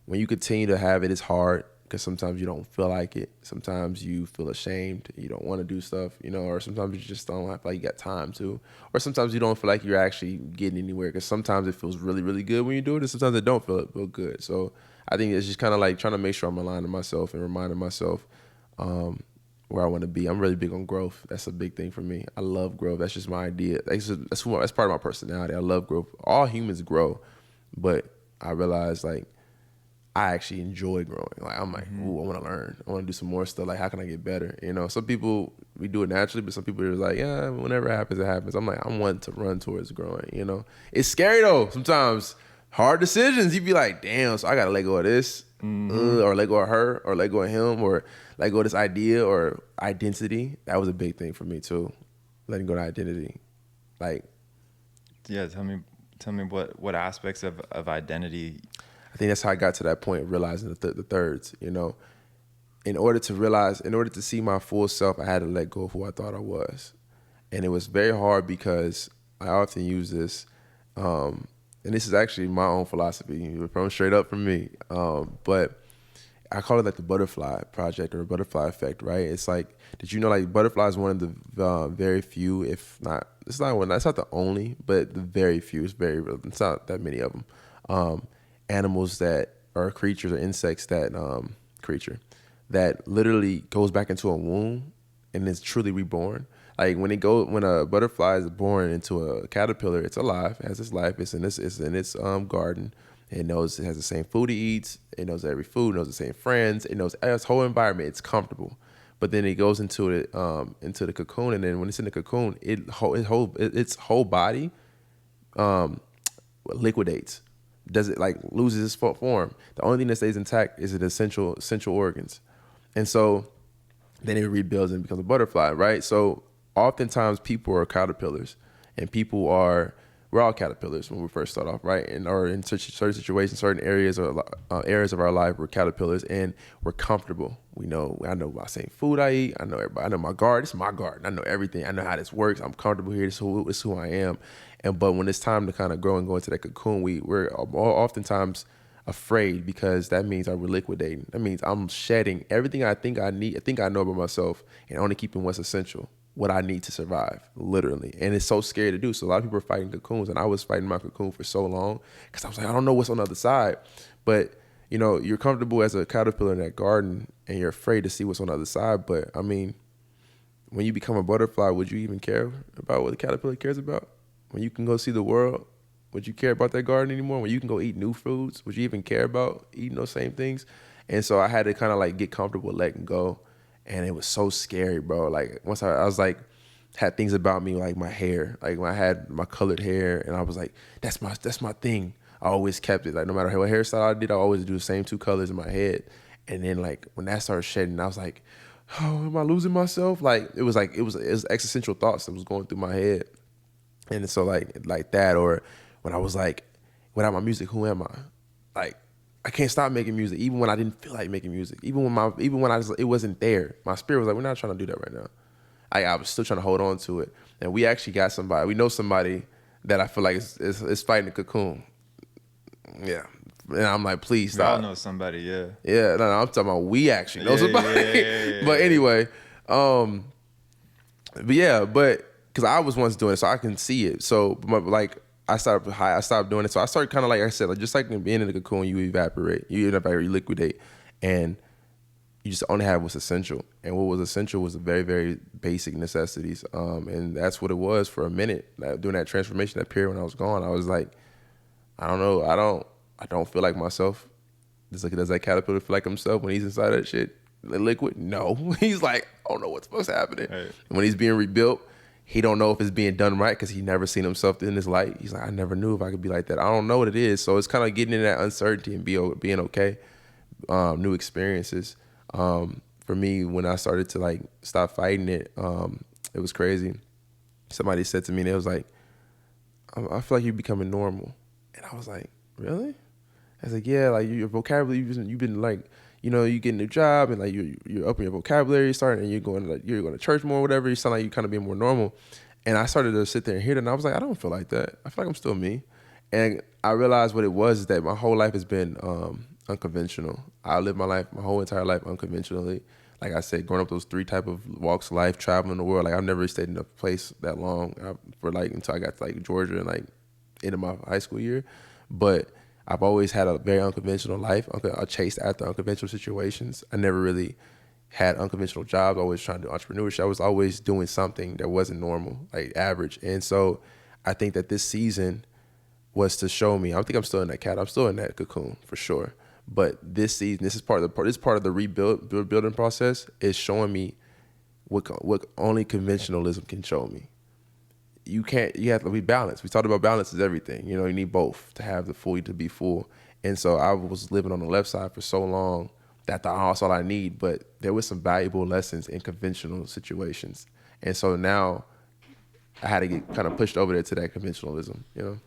when you continue to have it, it's hard because sometimes you don't feel like it. Sometimes you feel ashamed. You don't want to do stuff, or sometimes you just don't feel like you got time to. Or sometimes you don't feel like you're actually getting anywhere because sometimes it feels really, really good when you do it, and sometimes it don't feel good. So I think it's just kind of like trying to make sure I'm aligning myself and reminding myself where I want to be. I'm really big on growth. That's a big thing for me. I love growth. That's just my idea. That's part of my personality. I love growth. All humans grow, but I realize like I actually enjoy growing. Like I'm like, ooh, I want to learn. I want to do some more stuff. Like, how can I get better? Some people we do it naturally, but some people are just like, yeah, whenever it happens, it happens. I'm like, I'm one to run towards growing. It's scary though. Sometimes hard decisions. You'd be like, damn, so I gotta let go of this, or let go of her, or let go of him, or let go of this idea or identity. That was a big thing for me too, letting go of identity. Like, yeah, tell me what aspects of identity. I think that's how I got to that point of realizing the thirds. In order to see my full self, I had to let go of who I thought I was, and it was very hard because I often use this. And this is actually my own philosophy, from straight up from me. But I call it like the butterfly project or butterfly effect, right? It's like, did you know like butterfly is one of the very few, if not, it's not the only, but the very few, it's not that many of them, animals that are creatures or insects that literally goes back into a womb and is truly reborn. Like when a butterfly is born into a caterpillar, it's alive, it has its life, it's in its garden. It knows it has the same food it eats. It knows every food. It knows the same friends. It knows its whole environment. It's comfortable. But then it goes into the cocoon, and then when it's in the cocoon, its whole body liquidates. Does it like loses its form? The only thing that stays intact is its essential organs, and so then it rebuilds and becomes a butterfly, right? So oftentimes people are caterpillars, and we're all caterpillars when we first start off, right? And or in certain situations, certain areas of our life, we're caterpillars, and we're comfortable. I know about the same food I eat. I know everybody. I know my garden. It's my garden. I know everything. I know how this works. I'm comfortable here. It's who I am. But when it's time to kind of grow and go into that cocoon, we're oftentimes afraid because that means we're liquidating. That means I'm shedding everything I think I need. I think I know about myself, and only keeping what's essential, what I need to survive, literally. And it's so scary to do. So a lot of people are fighting cocoons, and I was fighting my cocoon for so long because I was like, I don't know what's on the other side. But you're comfortable as a caterpillar in that garden, and you're afraid to see what's on the other side. But I mean, when you become a butterfly, would you even care about what the caterpillar cares about? When you can go see the world, would you care about that garden anymore? When you can go eat new foods, would you even care about eating those same things? And so I had to kind of like get comfortable letting go. And it was so scary, bro. Like once I was like, had things about me like my hair, like when I had my colored hair, and I was like, that's my thing. I always kept it. Like no matter what hairstyle I did, I always do the same 2 colors in my head. And then like when that started shedding, I was like, oh, am I losing myself? Like it was existential thoughts that was going through my head. And so like that, or when I was like, without my music, who am I? Like I can't stop making music, even when I didn't feel like making music. Even when it wasn't there. My spirit was like, we're not trying to do that right now. I was still trying to hold on to it. And we actually got somebody. We know somebody that I feel like it's fighting the cocoon. Yeah. And I'm like, please We all stop. know somebody, yeah. Yeah, no, I'm talking about we actually know Yeah, somebody. yeah. But anyway, but because I was once doing it, so I can see it. So, like, I stopped doing it. So I started kind of like I said, like, just like being in the cocoon, you evaporate, you liquidate, and you just only have what's essential. And what was essential was the very, very basic necessities. And that's what it was for a minute. During that transformation, that period when I was gone, I was like, I don't know, I don't feel like myself. Does that caterpillar feel like himself when he's inside that shit? The liquid? No. He's like, I don't know what's supposed to happen. Right. And when he's being rebuilt, he don't know if it's being done right because he never seen himself in this light. He's like, I never knew if I could be like that. I don't know what it is. So it's kind of getting in that uncertainty and being okay. New experiences. For me, when I started to like stop fighting it, it was crazy. Somebody said to me, and it was like, I feel like you're becoming normal. And I was like, really? I was like, yeah, like your vocabulary, you've been like, you know, you get a new job and like you're upping your vocabulary, starting, and you're going to church more, or whatever. You sound like you're kind of being more normal. And I started to sit there and hear that, and I was like, I don't feel like that. I feel like I'm still me. And I realized what it was is that my whole life has been unconventional. I lived my whole entire life unconventionally. Like I said, growing up those 3 type of walks of life, traveling the world. Like I've never stayed in a place that long until I got to like Georgia and like into my high school year. But I've always had a very unconventional life. I chased after unconventional situations. I never really had unconventional jobs. Always trying to do entrepreneurship. I was always doing something that wasn't normal, like average. And so I think that this season was to show me. I think I'm still in that cat. I'm still in that cocoon for sure. But this season, this is part of the rebuilding process. Is showing me what only conventionalism can show me. You have to be balanced. We talked about balance is everything. You know, you need both to have the full, to be full. And so I was living on the left side for so long that that's all I need. But there was some valuable lessons in conventional situations. And so now I had to get kind of pushed over there to that conventionalism, you know?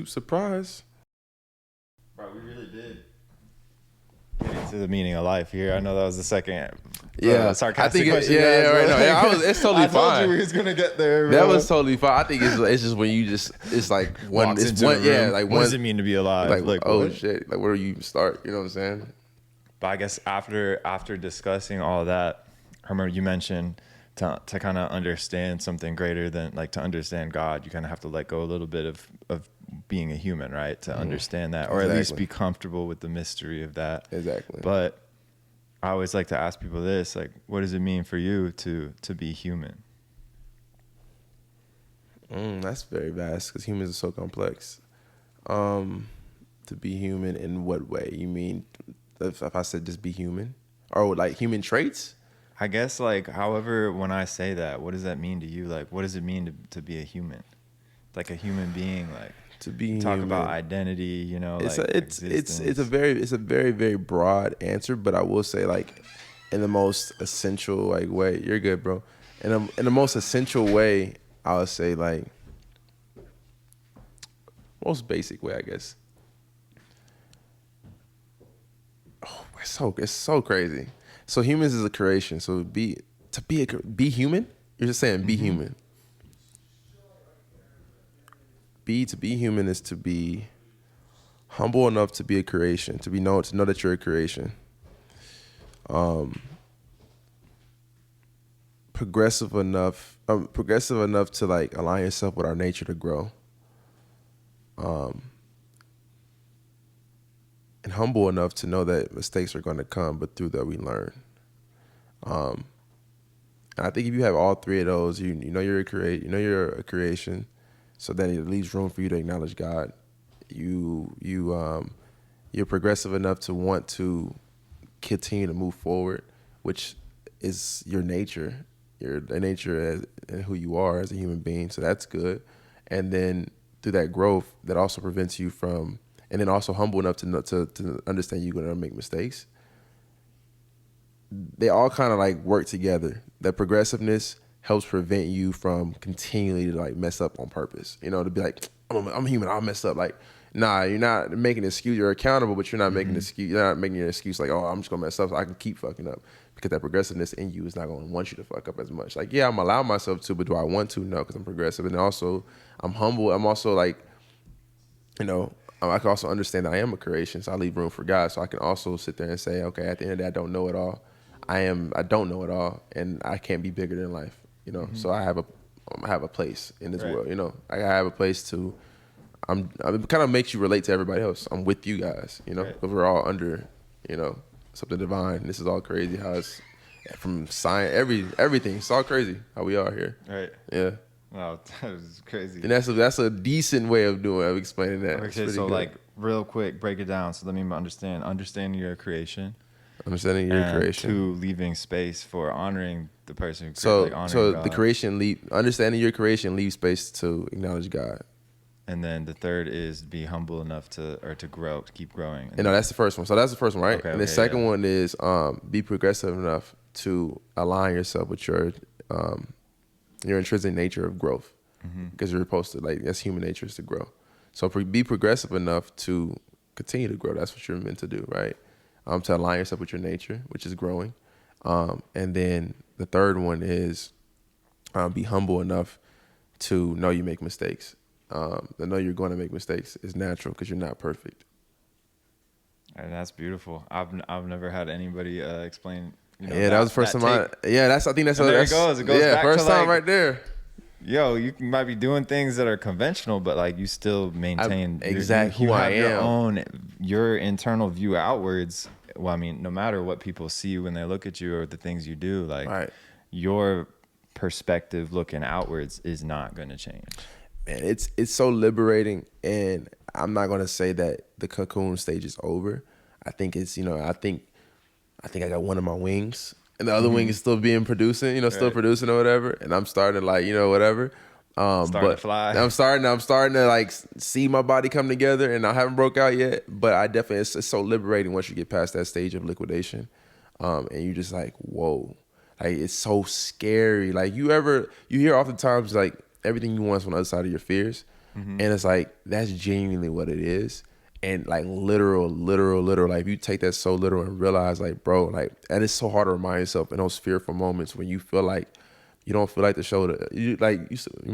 Surprise. Bro, we really did get into the meaning of life here. I know that was the second sarcastic question. Right. No, it's totally fine. I told you we was gonna get there, bro. That was totally fine. I think it's just when it's like one, Walks it's into one, the room. yeah, like what one, does it mean to be alive? Like oh what? shit, like where do you even start? You know what I'm saying? But I guess after discussing all that, I remember you mentioned to kind of understand something greater than, like, to understand God, you kind of have to let go a little bit of being a human, right? To understand that, or at least be comfortable with the mystery of that. Exactly. But I always like to ask people this, like, what does it mean for you to be human? That's very vast because humans are so complex. To be human in what way? You mean if I said just be human, or like human traits? I guess, like, however, when I say that, what does that mean to you? Like, what does it mean to be a human? Like a human being, like, to be talk human. About identity, you know, it's like it's a very, very broad answer, but I will say, like, in the most essential like way, you're good, bro. In the most essential way, I would say, like, most basic way, I guess. Oh, it's so crazy. So humans is a creation. So be human. You're just saying be human. To be human is to be humble enough to be a creation, to know that you're a creation. Progressive enough to like align yourself with our nature to grow. And humble enough to know that mistakes are going to come, but through that we learn. And I think if you have all 3 of those, you know you're a creation. So then it leaves room for you to acknowledge God. You're progressive enough to want to continue to move forward, which is your nature, and who you are as a human being. So that's good. And then through that growth, that also prevents you from, and then also humble enough to understand you're going to make mistakes. They all kind of like work together. That progressiveness helps prevent you from continually to like mess up on purpose. You know, to be like, I'm human, I'll mess up. Like, nah, you're not making an excuse. You're accountable, but you're not making an excuse. You're not making an excuse like, oh, I'm just gonna mess up so I can keep fucking up. because that progressiveness in you is not going to want you to fuck up as much. Like, yeah, I'm allowing myself to, but do I want to? No, because I'm progressive. And also, I'm humble. I'm also like, you know, I can also understand that I am a creation, so I leave room for God. So I can also sit there and say, okay, at the end of the day, I don't know it all. I don't know it all, and I can't be bigger than life. You know, so I have a place in this world. You know, I have a place to. It kind of makes you relate to everybody else. I'm with you guys. You know, because we're all under, you know, something divine. This is all crazy. How it's from science, everything. It's all crazy how we are here. Right. Yeah. Wow, that was crazy. And that's a decent way of explaining that. Okay, so good. like real quick, break it down. So let me understand. Understanding your creation. Understanding your And creation. 2, leaving space for honoring the person who So created, like honoring God. the creation understanding your creation leaves space to acknowledge God. And then the 3rd is be humble enough to grow, to keep growing. And no, that's the first one. So that's the first one, right? Okay, and the second one is be progressive enough to align yourself with your intrinsic nature of growth, because you're supposed to, like, that's human nature, is to grow. So be progressive enough to continue to grow. That's what you're meant to do, right? To align yourself with your nature, which is growing. And then the third one is be humble enough to know you make mistakes. To know you're going to make mistakes is natural because you're not perfect. And that's beautiful. I've never had anybody explain. You know, That was the first time I think that's there it goes. It goes back first to, time like, right there. Yo, you might be doing things that are conventional, but like you still maintain exactly you who have I your am. own, your internal view outwards. Well, I mean, no matter what people see when they look at you or the things you do, like your perspective looking outwards is not going to change. Man, it's so liberating, and I'm not gonna say that the cocoon stage is over. I think it's, you know, I think I got one of my wings, and the other wing is still being producing, you know, still producing or whatever. And I'm starting to, like, you know, whatever. Starting to fly. I'm starting to like see my body come together, and I haven't broke out yet. But I definitely, it's so liberating once you get past that stage of liquidation, and you just like, whoa, like it's so scary. Like you hear oftentimes like everything you want is on the other side of your fears, and it's like that's genuinely what it is. And like literal, like if you take that so literal and realize, like, bro, like, and it's so hard to remind yourself in those fearful moments when you feel like you don't feel like the shoulder. You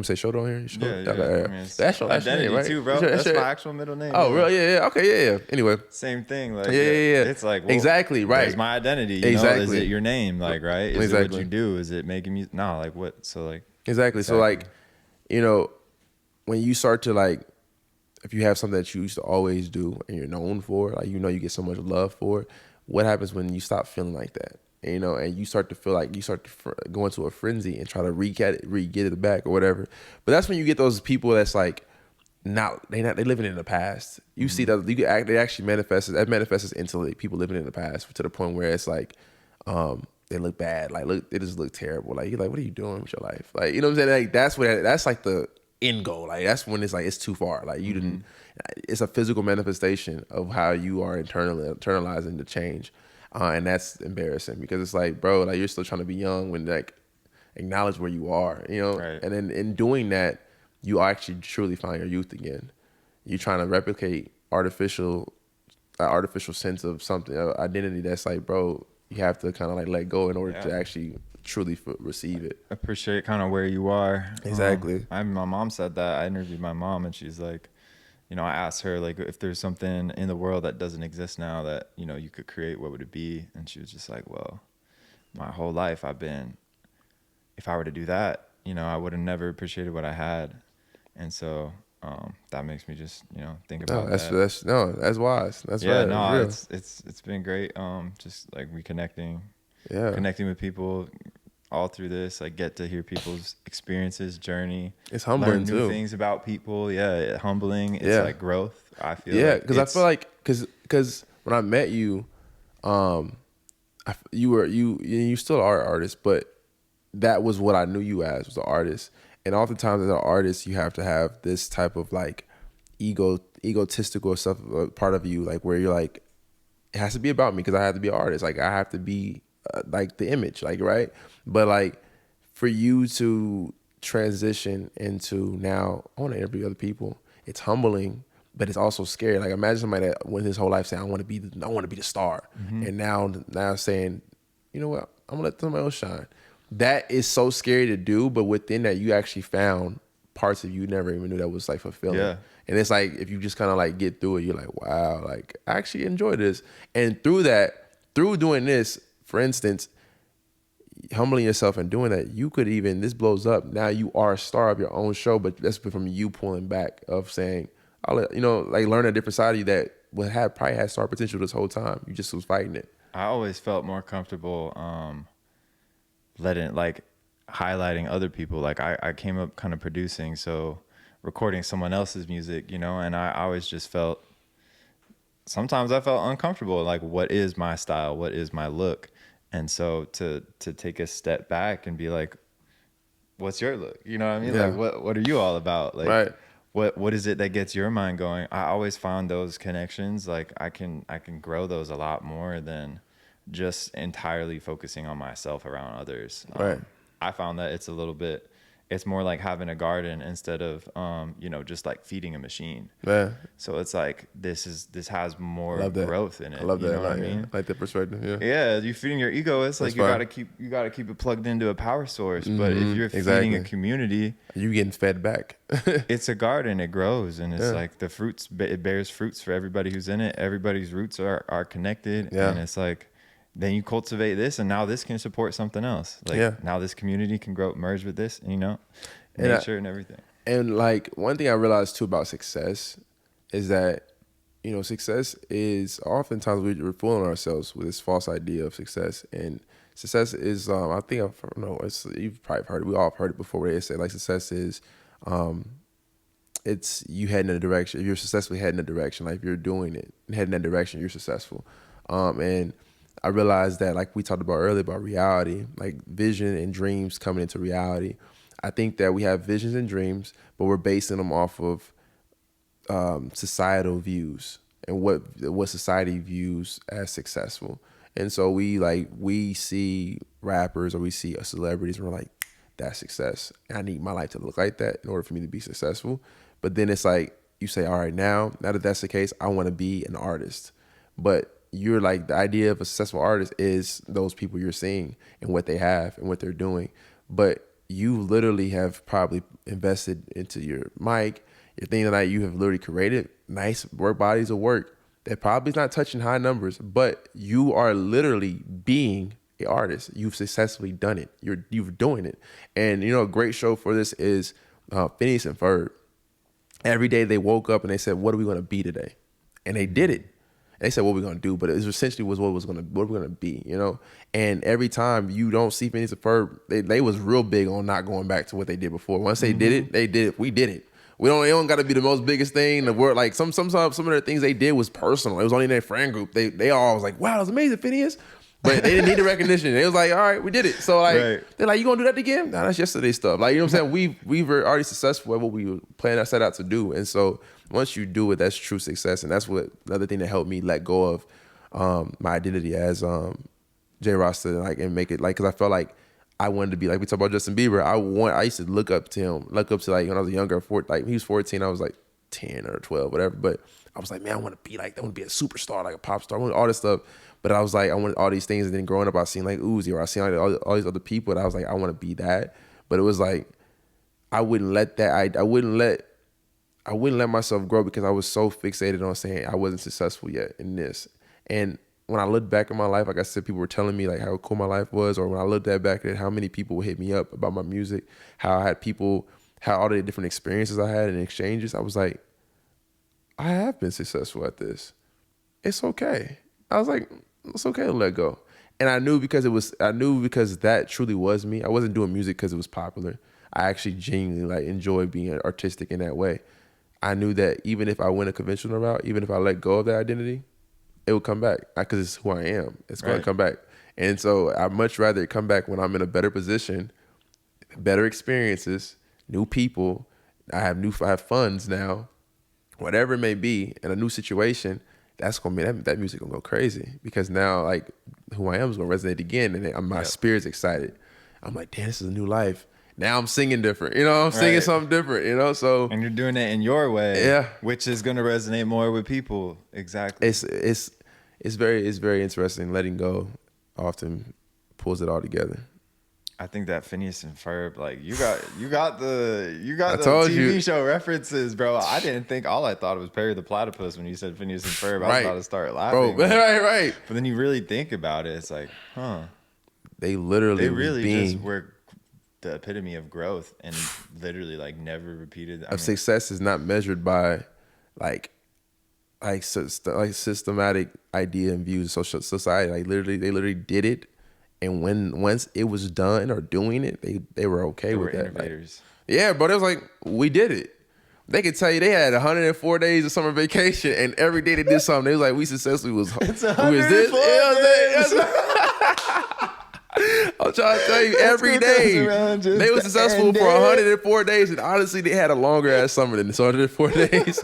say shoulder on here? Yeah. I mean, it's that's your identity name, right? too, bro. That's my actual middle name. Oh, really? Yeah. Okay, yeah. Anyway, same thing. Like, yeah. It's like, well, exactly right. There's my identity. You exactly. know? Is it your name? Like, right? Is it exactly what you do? Is it making music? No, like what? So like, exactly. So like, you know, when you start to like, if you have something that you used to always do and you're known for, like, you know, you get so much love for it, what happens when you stop feeling like that? And, you know, and you start to feel like you start to go into a frenzy and try to get it back or whatever. But that's when you get those people that's like, they living in the past. You see that they actually manifests into like people living in the past to the point where it's like, they look bad, like they just look terrible. Like you're like, what are you doing with your life? Like, you know what I'm saying? Like that's like the end goal. Like that's when it's like it's too far. Like you didn't. It's a physical manifestation of how you are internalizing the change, and that's embarrassing because it's like, bro, like you're still trying to be young when like acknowledge where you are, you know. Right. And then in doing that, you actually truly find your youth again. You're trying to replicate artificial sense of something, identity that's like, bro, you have to kind of like let go in order to actually truly receive it. Appreciate kind of where you are. Exactly. My mom said that. I interviewed my mom, and she's like, you know, I asked her like if there's something in the world that doesn't exist now that, you know, you could create, what would it be? And she was just like, well, my whole life if I were to do that, you know, I would have never appreciated what I had. And so that makes me just, you know, think about that. That's wise. That's right. No, it's been great. Just like reconnecting, connecting with people all through this. I get to hear people's experiences, journey. It's humbling learn new too. things about people. Yeah, humbling. It's like growth. I feel. Yeah, like because I feel like because when I met you, you still are an artist, but that was what I knew you as, was an artist. And oftentimes as an artist, you have to have this type of like egotistical stuff, part of you, like where you're like, it has to be about me because I have to be an artist. Like I have to be like the image, like, right? But like for you to transition into now, I want to interview other people. It's humbling, but it's also scary. Like imagine somebody that went his whole life saying, I want to be the star. And now saying, you know what, I'm gonna let somebody else shine. That is so scary to do, but within that, you actually found parts of you never even knew that was like fulfilling. Yeah. And it's like if you just kind of like get through it, you're like, wow, like I actually enjoy this. And through that, through doing this, for instance, humbling yourself and doing that, you could even, this blows up. Now you are a star of your own show, but that's from you pulling back of saying, you know, like learn a different side of you that would have probably had star potential this whole time. You just was fighting it. I always felt more comfortable letting, like, highlighting other people. Like I came up kind of producing, so recording someone else's music, you know, and I always just felt, sometimes I felt uncomfortable. Like, what is my style? What is my look? And so to take a step back and be like, what's your look? You know what I mean? Yeah. Like, what are you all about? Like, Right. what is it that gets your mind going? I always found those connections, like I can grow those a lot more than just entirely focusing on myself around others. Right. I found that it's more like having a garden instead of you know, just like feeding a machine. Yeah. So it's like this has more Love that. growth in it. I love that. You know what I Like, mean? yeah. Like that perspective. Yeah. Yeah, you're feeding your ego. It's like That's you fine. gotta keep it plugged into a power source. But if you're feeding a Exactly. community, You getting fed back. it's a garden. It grows, and it's Yeah. like the fruits. It bears fruits for everybody who's in it. Everybody's roots are connected, Yeah. and it's like then you cultivate this, and now this can support something else. Like Yeah. now this community can grow, merge with this, you know, And nature and everything. And like one thing I realized too about success is that, you know, success is oftentimes we're fooling ourselves with this false idea of success. And success is, I think I don't know, you've probably heard it. We all have heard it before. Where they say like success is, it's you heading in a direction. If you're successfully heading in a direction, like if you're doing it and heading in that direction, you're successful. And I realized that, like we talked about earlier about reality, like vision and dreams coming into reality. I think that we have visions and dreams, but we're basing them off of societal views and what society views as successful. And so we see rappers or we see celebrities and we're like, that's success. I need my life to look like that in order for me to be successful. But then it's like you say, all right, now that that's the case, I want to be an artist. But you're like, the idea of a successful artist is those people you're seeing and what they have and what they're doing. But you literally have probably invested into your mic, your thing that you have literally created nice work bodies of work that probably is not touching high numbers, but you are literally being an artist. You've successfully done it. You're doing it. And you know, a great show for this is Phineas and Ferb. Every day they woke up and they said, what are we going to be today? And they did it. They said what we're gonna do, but it was essentially what we're gonna be, you know. And every time you don't see Phineas and Ferb, they was real big on not going back to what they did before. Once they did it, they did it. We did it. It don't got to be the most biggest thing in the world. Like some of the things they did was personal. It was only in their friend group. They all was like, wow, it was amazing, Phineas. But they didn't need the recognition. They was like, all right, we did it. So like, They're like, you gonna do that again? Nah, that's yesterday's stuff. Like, you know what I'm saying? We were already successful at what we were set out to do. And so once you do it, that's true success. And that's what another thing that helped me let go of my identity as Jai Rasta, like, and make it like, because I felt like I wanted to be like, we talk about Justin Bieber. I used to look up to like when I was younger, like he was 14, I was like 10 or 12, whatever. But I was like, man, I want to be like, I want to be a superstar, like a pop star, I want all this stuff. But I was like, I wanted all these things. And then growing up, I seen like Uzi, or I seen like all these other people. And I was like, I want to be that. But it was like, I wouldn't let myself grow because I was so fixated on saying I wasn't successful yet in this. And when I look back at my life, like I said, people were telling me like how cool my life was, or when I looked back at it, how many people would hit me up about my music, how I had people, how all the different experiences I had in exchanges. I was like, I have been successful at this. It's okay. I was like, it's okay to let go. And I knew because that truly was me. I wasn't doing music because it was popular. I actually genuinely like enjoy being artistic in that way. I knew that even if I went a conventional route, even if I let go of that identity, it would come back because it's who I am. It's going to come back. And so I'd much rather it come back when I'm in a better position, better experiences, new people. I have funds now, whatever it may be, in a new situation. That's gonna be that music gonna go crazy because now like who I am is gonna resonate again, and my spirit's excited. I'm like, damn, this is a new life. Now I'm singing different, you know. I'm singing something different, you know. So and you're doing it in your way, yeah, which is gonna resonate more with people. Exactly. It's very interesting letting go. Often pulls it all together. I think that Phineas and Ferb, like you got the I the told TV you. show references, bro. I didn't think all I thought was Perry the Platypus when you said Phineas and Ferb. I was Right. about to start Bro, laughing. right. But then you really think about it, it's like, They literally they was really being just were the epitome of growth and literally like never repeated. I mean, success is not measured by like systematic idea and views of social society. Like literally, they literally did it, and once it was done or doing it, they were okay they with were that. Like, innovators. yeah, but it was like we did it. They could tell you they had 104 days of summer vacation, and every day they did something. They was like, we successfully was. It's we was 104 I'm trying to tell you, every Let's go day around just they were successful to for end it. 104 days, and honestly, they had a longer ass summer than this 104 days.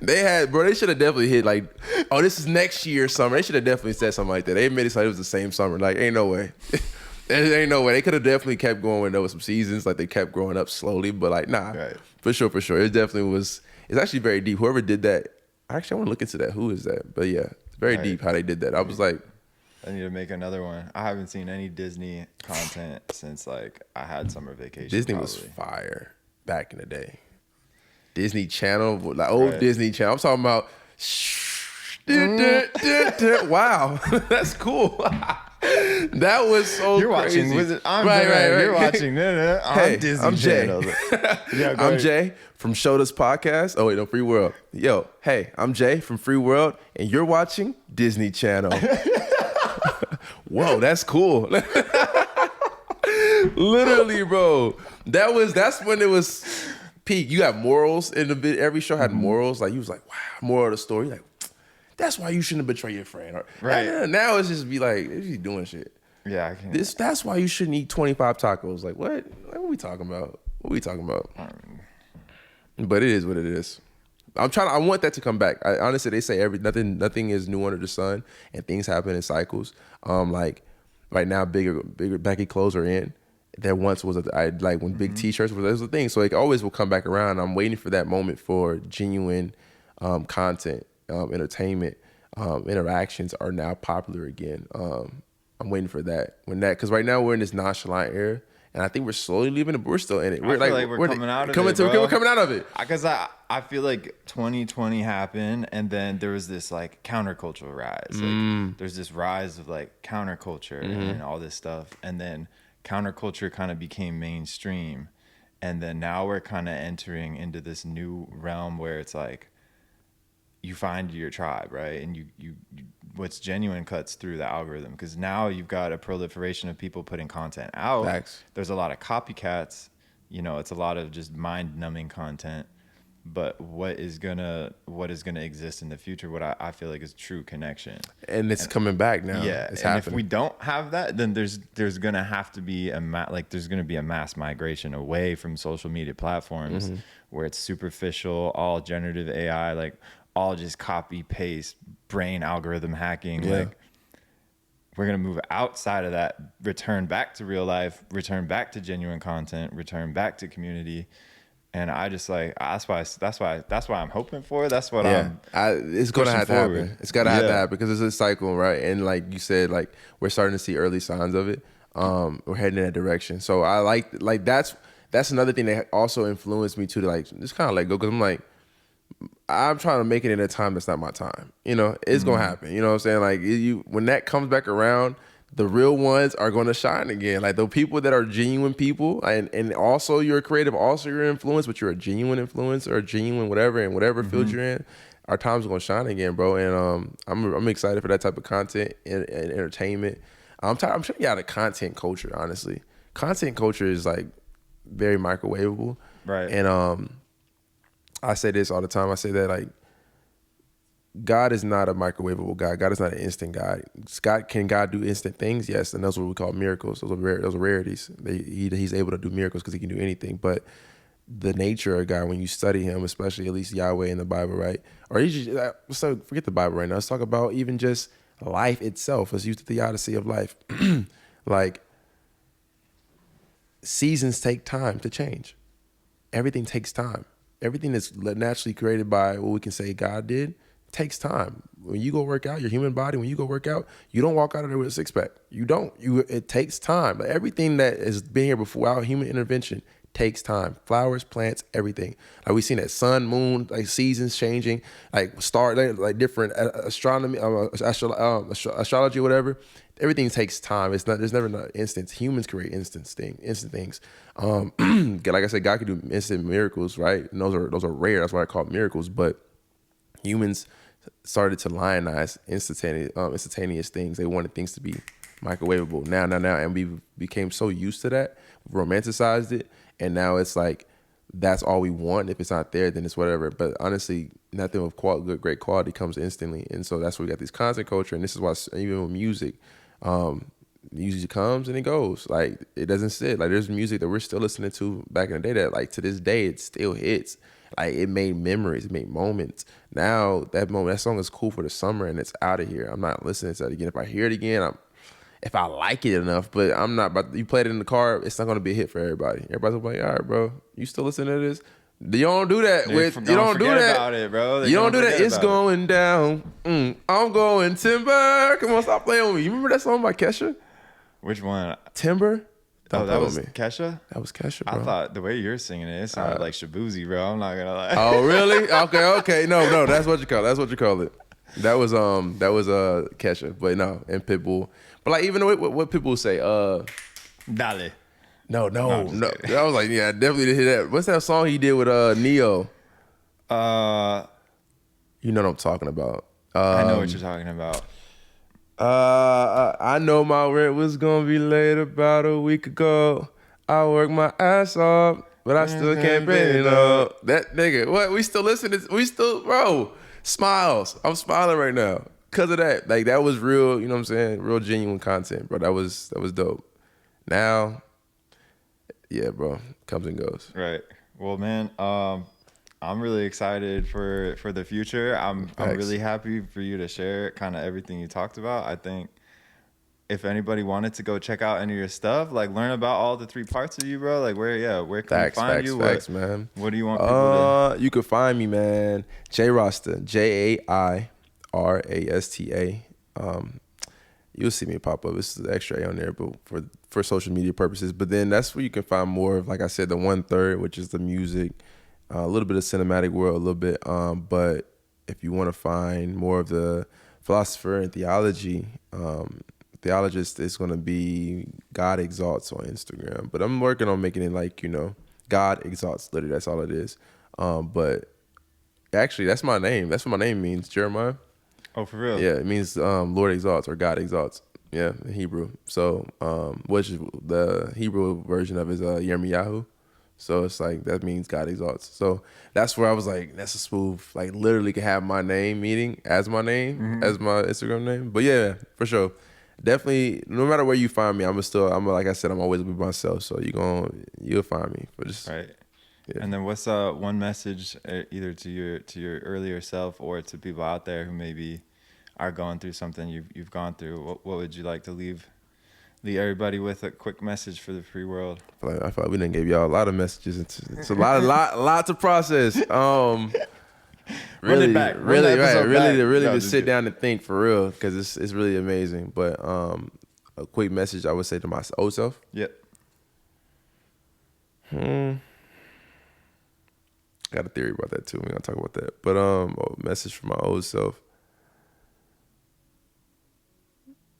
They had, bro. They should have definitely hit like, oh, this is next year's summer. They should have definitely said something like that. They made it so it was the same summer. Like, ain't no way. There ain't no way. They could have definitely kept going when there was some seasons. Like they kept growing up slowly, but like, nah, Right. for sure. It definitely was. It's actually very deep. Whoever did that, actually, I want to look into that. Who is that? But yeah, it's very Right. deep how they did that. I was like, I need to make another one. I haven't seen any Disney content since like I had summer vacation. Disney probably. was fire back in the day. Disney Channel, like old Right. Disney Channel. I'm talking about. Wow, that's cool. That was so You're crazy. watching Wizard. I'm right, right. right. You're watching on Hey, Disney I'm Jay. Channel. Yeah, go I'm ahead. Jay from Showdas Podcast. Oh wait, no, Free World. Yo, hey, I'm Jay from Free World, and you're watching Disney Channel. Whoa, that's cool. Literally, bro. That's when it was peak. You got morals in the bit. Every show had morals. Like you was like, wow, moral of the story. Like, that's why you shouldn't betray your friend. Or, Right. Now it's just be like, it's just doing shit. Yeah, I can. That's why you shouldn't eat 25 tacos. Like, what? Like, what are we talking about? But it is what it is. I want that to come back. Honestly, they say nothing is new under the sun, and things happen in cycles. Like right now, bigger baggy clothes are in. There once was when big T-shirts was a thing, so it always will come back around. I'm waiting for that moment for genuine content, entertainment, interactions are now popular again. I'm waiting for that because right now we're in this nonchalant era. And I think we're slowly leaving it, but we're still in it. I feel like we're coming out of it, bro. We're coming out of it. Because I feel like 2020 happened, and then there was this like countercultural rise. Like, there's this rise of like counterculture and all this stuff, and then counterculture kind of became mainstream, and then now we're kind of entering into this new realm where it's like you find your tribe, right? And you what's genuine cuts through the algorithm, because now you've got a proliferation of people putting content out. Facts. There's a lot of copycats. It's a lot of just mind-numbing content. But what is gonna exist in the future? What I feel like is true connection. And it's coming back now. Yeah, It's and happening. if we don't have that, then there's gonna have to be there's gonna be a mass migration away from social media platforms where it's superficial, all generative AI, like all just copy paste, brain algorithm hacking. Yeah. Like we're gonna move outside of that, return back to real life, return back to genuine content, return back to community. And I just like that's why I'm hoping for. That's what it's gonna pushing have to forward. happen. It's gotta have to Yeah. happen because it's a cycle, right? And like you said, like we're starting to see early signs of it. We're heading in that direction. So I like that's another thing that also influenced me to like just kind of let go, because I'm like, I'm trying to make it in a time that's not my time. It's gonna happen. You know what I'm saying? Like when that comes back around, the real ones are gonna shine again. Like the people that are genuine people, and also you're creative, also you're influence, but you're a genuine influence or a genuine whatever in whatever field you're in. Our time's gonna shine again, bro. And I'm excited for that type of content and entertainment. I'm trying to get out of content culture. Honestly, content culture is like very microwavable, Right. And I say this all the time. I say that like God is not a microwavable God. God is not an instant God. Can God do instant things? Yes, and those are what we call miracles. Those are rarities. He's able to do miracles because he can do anything. But the nature of God, when you study him, especially at least Yahweh in the Bible, right? Or so forget the Bible right now. Let's talk about even just life itself. Let's use the theodicy of life. Like seasons take time to change. Everything takes time. Everything that's naturally created by what we can say God did takes time. When you go work out, your human body, when you go work out, you don't walk out of there with a six pack. You don't. It takes time. Like everything that has been here before our human intervention takes time. Flowers, plants, everything. Like we seen that sun, moon, like seasons changing, like like different astronomy, astrology, whatever. Everything takes time. It's not. There's never an instant. Humans create instant things. Like I said, God can do instant miracles, right? And those are rare. That's why I call it miracles. But humans started to lionize instantaneous things. They wanted things to be microwavable now, and we became so used to that, romanticized it, and now it's like that's all we want. If it's not there, then it's whatever. But honestly, nothing of great quality comes instantly, and so that's why we got this content culture. And this is why even with music, music comes and it goes. Like it doesn't sit. Like there's music that we're still listening to back in the day that like to this day it still hits. Like it made memories, it made moments. Now that song is cool for the summer and it's out of here. I'm not listening to it again. If I hear it again, if I like it enough, but I'm not about you play it in the car, it's not gonna be a hit for everybody. Everybody's like, all right, bro, you still listening to this? You don't do that you don't do that about it, bro. You don't do that. It's going down. I'm going timber. Come on, stop playing with me. You remember that song by Kesha? Which one? Timber. Oh, that was Kesha? That was Kesha, bro. I thought the way you're singing it sounded like Shabuzi, bro. I'm not gonna lie. Oh, really? Okay. No, that's what you call it. That was Kesha, but no, and Pitbull. But like even what Pitbull say, Dale. No. I was like, yeah, I definitely didn't hear that. What's that song he did with Neo? You know what I'm talking about. I know what you're talking about. I know my rent was gonna be late about a week ago. I worked my ass off, but I still can't pay it up. That nigga, what? We still listening? Bro, smiles. I'm smiling right now because of that. Like that was real. You know what I'm saying? Real genuine content, bro. That was dope. Now, yeah, bro, comes and goes. Right. Well, man, I'm really excited for the future. I'm really happy for you to share kind of everything you talked about. I think if anybody wanted to go check out any of your stuff, like learn about all the three parts of you, bro, like where can we find you? Facts, man. What do you want people to? You can find me, man. Jai Rasta, JAIRASTA. You'll see me pop up. It's the extra A on there, but for social media purposes. But then that's where you can find more of, like I said, the 1/3, which is the music. A little bit of cinematic world, a little bit. But if you want to find more of the philosopher and theology, theologist is going to be God Exalts on Instagram. But I'm working on making it like, God Exalts. Literally, that's all it is. But actually, that's my name. That's what my name means, Jeremiah. Oh, for real? Yeah, it means Lord Exalts or God Exalts. Yeah, in Hebrew. So, which is the Hebrew version of it is Yirmiyahu. So it's like, that means God exalts. So that's where I was like, that's a smooth, like literally can have my name meeting as my name, as my Instagram name. But yeah, for sure. Definitely, no matter where you find me, I'm like I said, I'm always with myself. So you'll find me. But just, right. Yeah. And then what's one message either to your earlier self or to people out there who maybe are going through something you've gone through? What would you like to leave everybody with a quick message for the free world? I feel like we done gave y'all a lot of messages. It's a lot to process. Really, to sit down and think for real, because it's really amazing. But a quick message I would say to my old self. Yep. Got a theory about that too. We're gonna talk about that. But a message for my old self.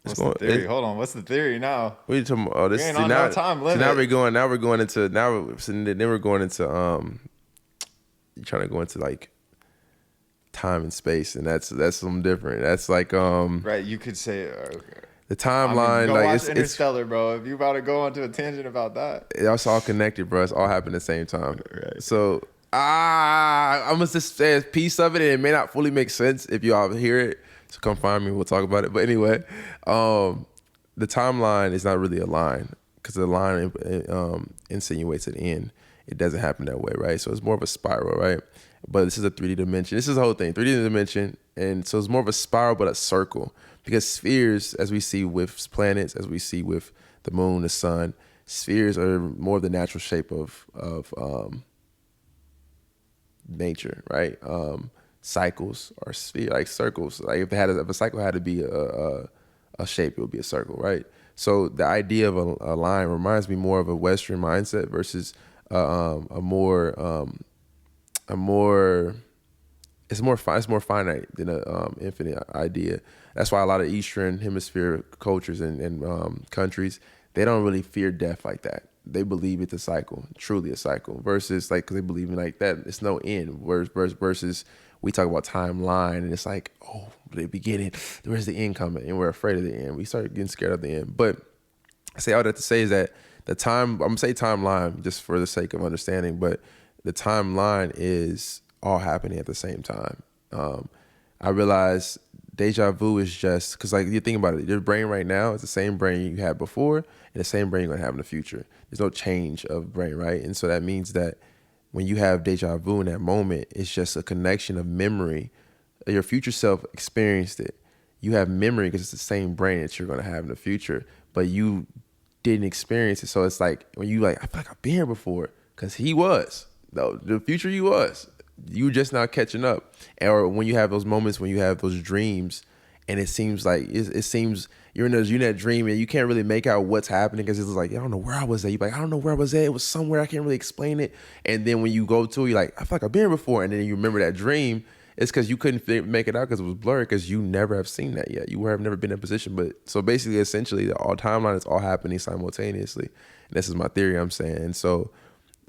What's the theory? Hold on. What's the theory now? What are you talking about? Oh, this ain't on no time limit. Now we're going into you're trying to go into like time and space, and that's something different. That's like right. You could say the timeline. Go like watch Interstellar, bro. If you about to go onto a tangent about that, it's all connected, bro. It's all happening at the same time. Right. So I'm gonna just say a piece of it, and it may not fully make sense if you all hear it. So come find me. We'll talk about it. But anyway, the timeline is not really a line, because the line insinuates an end. It doesn't happen that way, right? So it's more of a spiral, right? But this is a 3D dimension. This is the whole thing, 3D dimension. And so it's more of a spiral, but a circle. Because spheres, as we see with planets, as we see with the moon, the sun, spheres are more of the natural shape of nature, right? cycles or sphere, like circles. Like if a cycle had to be a shape, it would be a circle, right? So the idea of a line reminds me more of a Western mindset versus a more it's more finite than a infinite idea. That's why a lot of Eastern Hemisphere cultures and countries, they don't really fear death like that. They believe it's a cycle, truly a cycle, versus like, because they believe in like that, it's no end. Versus we talk about timeline and it's like, oh, the beginning, where's the end coming? And we're afraid of the end. We start getting scared of the end. But I say all that to say is that I'm gonna say timeline just for the sake of understanding, but the timeline is all happening at the same time. I realize deja vu is just because, like, you think about it, your brain right now is the same brain you had before and the same brain you're gonna have in the future. There's no change of brain, right? And so that means that when you have deja vu in that moment, it's just a connection of memory. Your future self experienced it. You have memory because it's the same brain that you're gonna have in the future, but you didn't experience it. So it's like when you like, I feel like I've been here before, because he was. No, the future you was. You just not catching up. Or when you have those moments when you have those dreams and it seems like it seems you're in that dream and you can't really make out what's happening because it's like, I don't know where I was at. You're like, I don't know where I was at. It was somewhere, I can't really explain it. And then when you go to it, you're like, I feel like I've been here before. And then you remember that dream. It's because you couldn't make it out because it was blurry, because you never have seen that yet. You have never been in a position. But so basically, essentially, the all timeline is all happening simultaneously. And this is my theory I'm saying. And so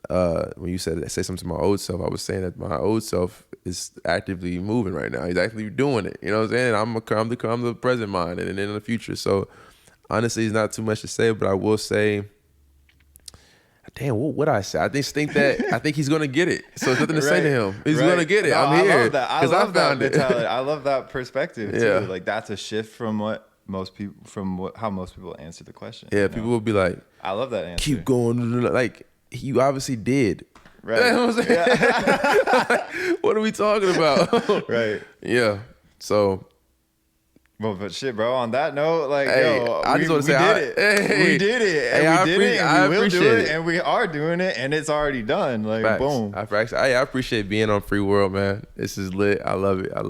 when you say something to my old self, I was saying that my old self is actively moving right now. He's actively doing it. You know what I'm saying? I'm the present mind and then in the future. So honestly, it's not too much to say, but I will say, damn, what would I say? I just think that I think he's gonna get it. So there's nothing to say to him. He's gonna get it. No, I'm here. I love that. I love that mentality. it. I love that perspective too. Yeah. Like that's a shift from how most people answer the question. Yeah, you know? people will be like, I love that answer. keep going. Like, you obviously did. Right. You know what I'm saying? Yeah. What are we talking about? Right. Yeah. So. Well, but shit, bro. On that note, like, Hey, yo, I just want to say, we did it, and we did it, and we will do it, and we are doing it, and it's already done. Like, Facts. boom. I appreciate being on Free World, man. This is lit. I love it. I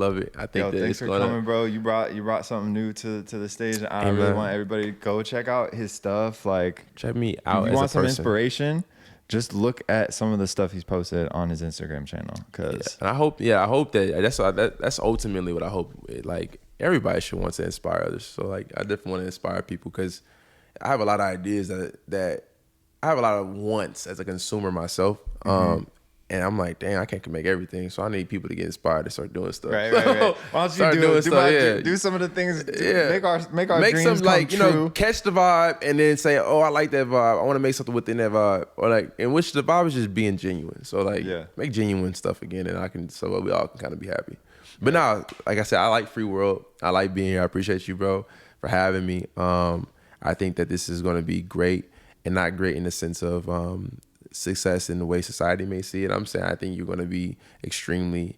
think that thanks for coming, bro. You brought something new to the stage, and I really want everybody to go check out his stuff. Like, check me out. If you want some inspiration, just look at some of the stuff he's posted on his Instagram channel. And I hope that that's ultimately what I hope. Like, everybody should want to inspire others. So like, I definitely want to inspire people because I have a lot of ideas that I have a lot of wants as a consumer myself. And I'm like, dang, I can't make everything. So I need people to get inspired to start doing stuff. Right. Why don't you do some of the things, make our dreams some, come like, true. You know, catch the vibe and then say, oh, I like that vibe. I want to make something within that vibe. Or like, in which the vibe is just being genuine. So like, make genuine stuff again, and so we all can kind of be happy. But now, like I said, I like Free World. I like being here. I appreciate you, bro, for having me. I think that this is going to be great, and not great in the sense of success in the way society may see it. I'm saying I think you're going to be extremely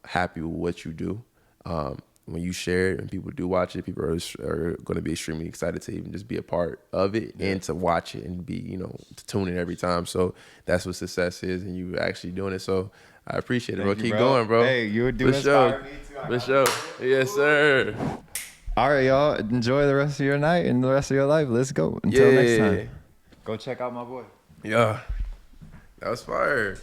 happy with what you do. When you share it and people do watch it, people are going to be extremely excited to even just be a part of it and to watch it and be, to tune in every time. So that's what success is, and you actually doing it. So I appreciate it, bro. Keep going, bro. Hey, you would do inspire me too. For sure. Yes, sir. All right, y'all. Enjoy the rest of your night and the rest of your life. Let's go. Until next time. Go check out my boy. Yeah. That was fire.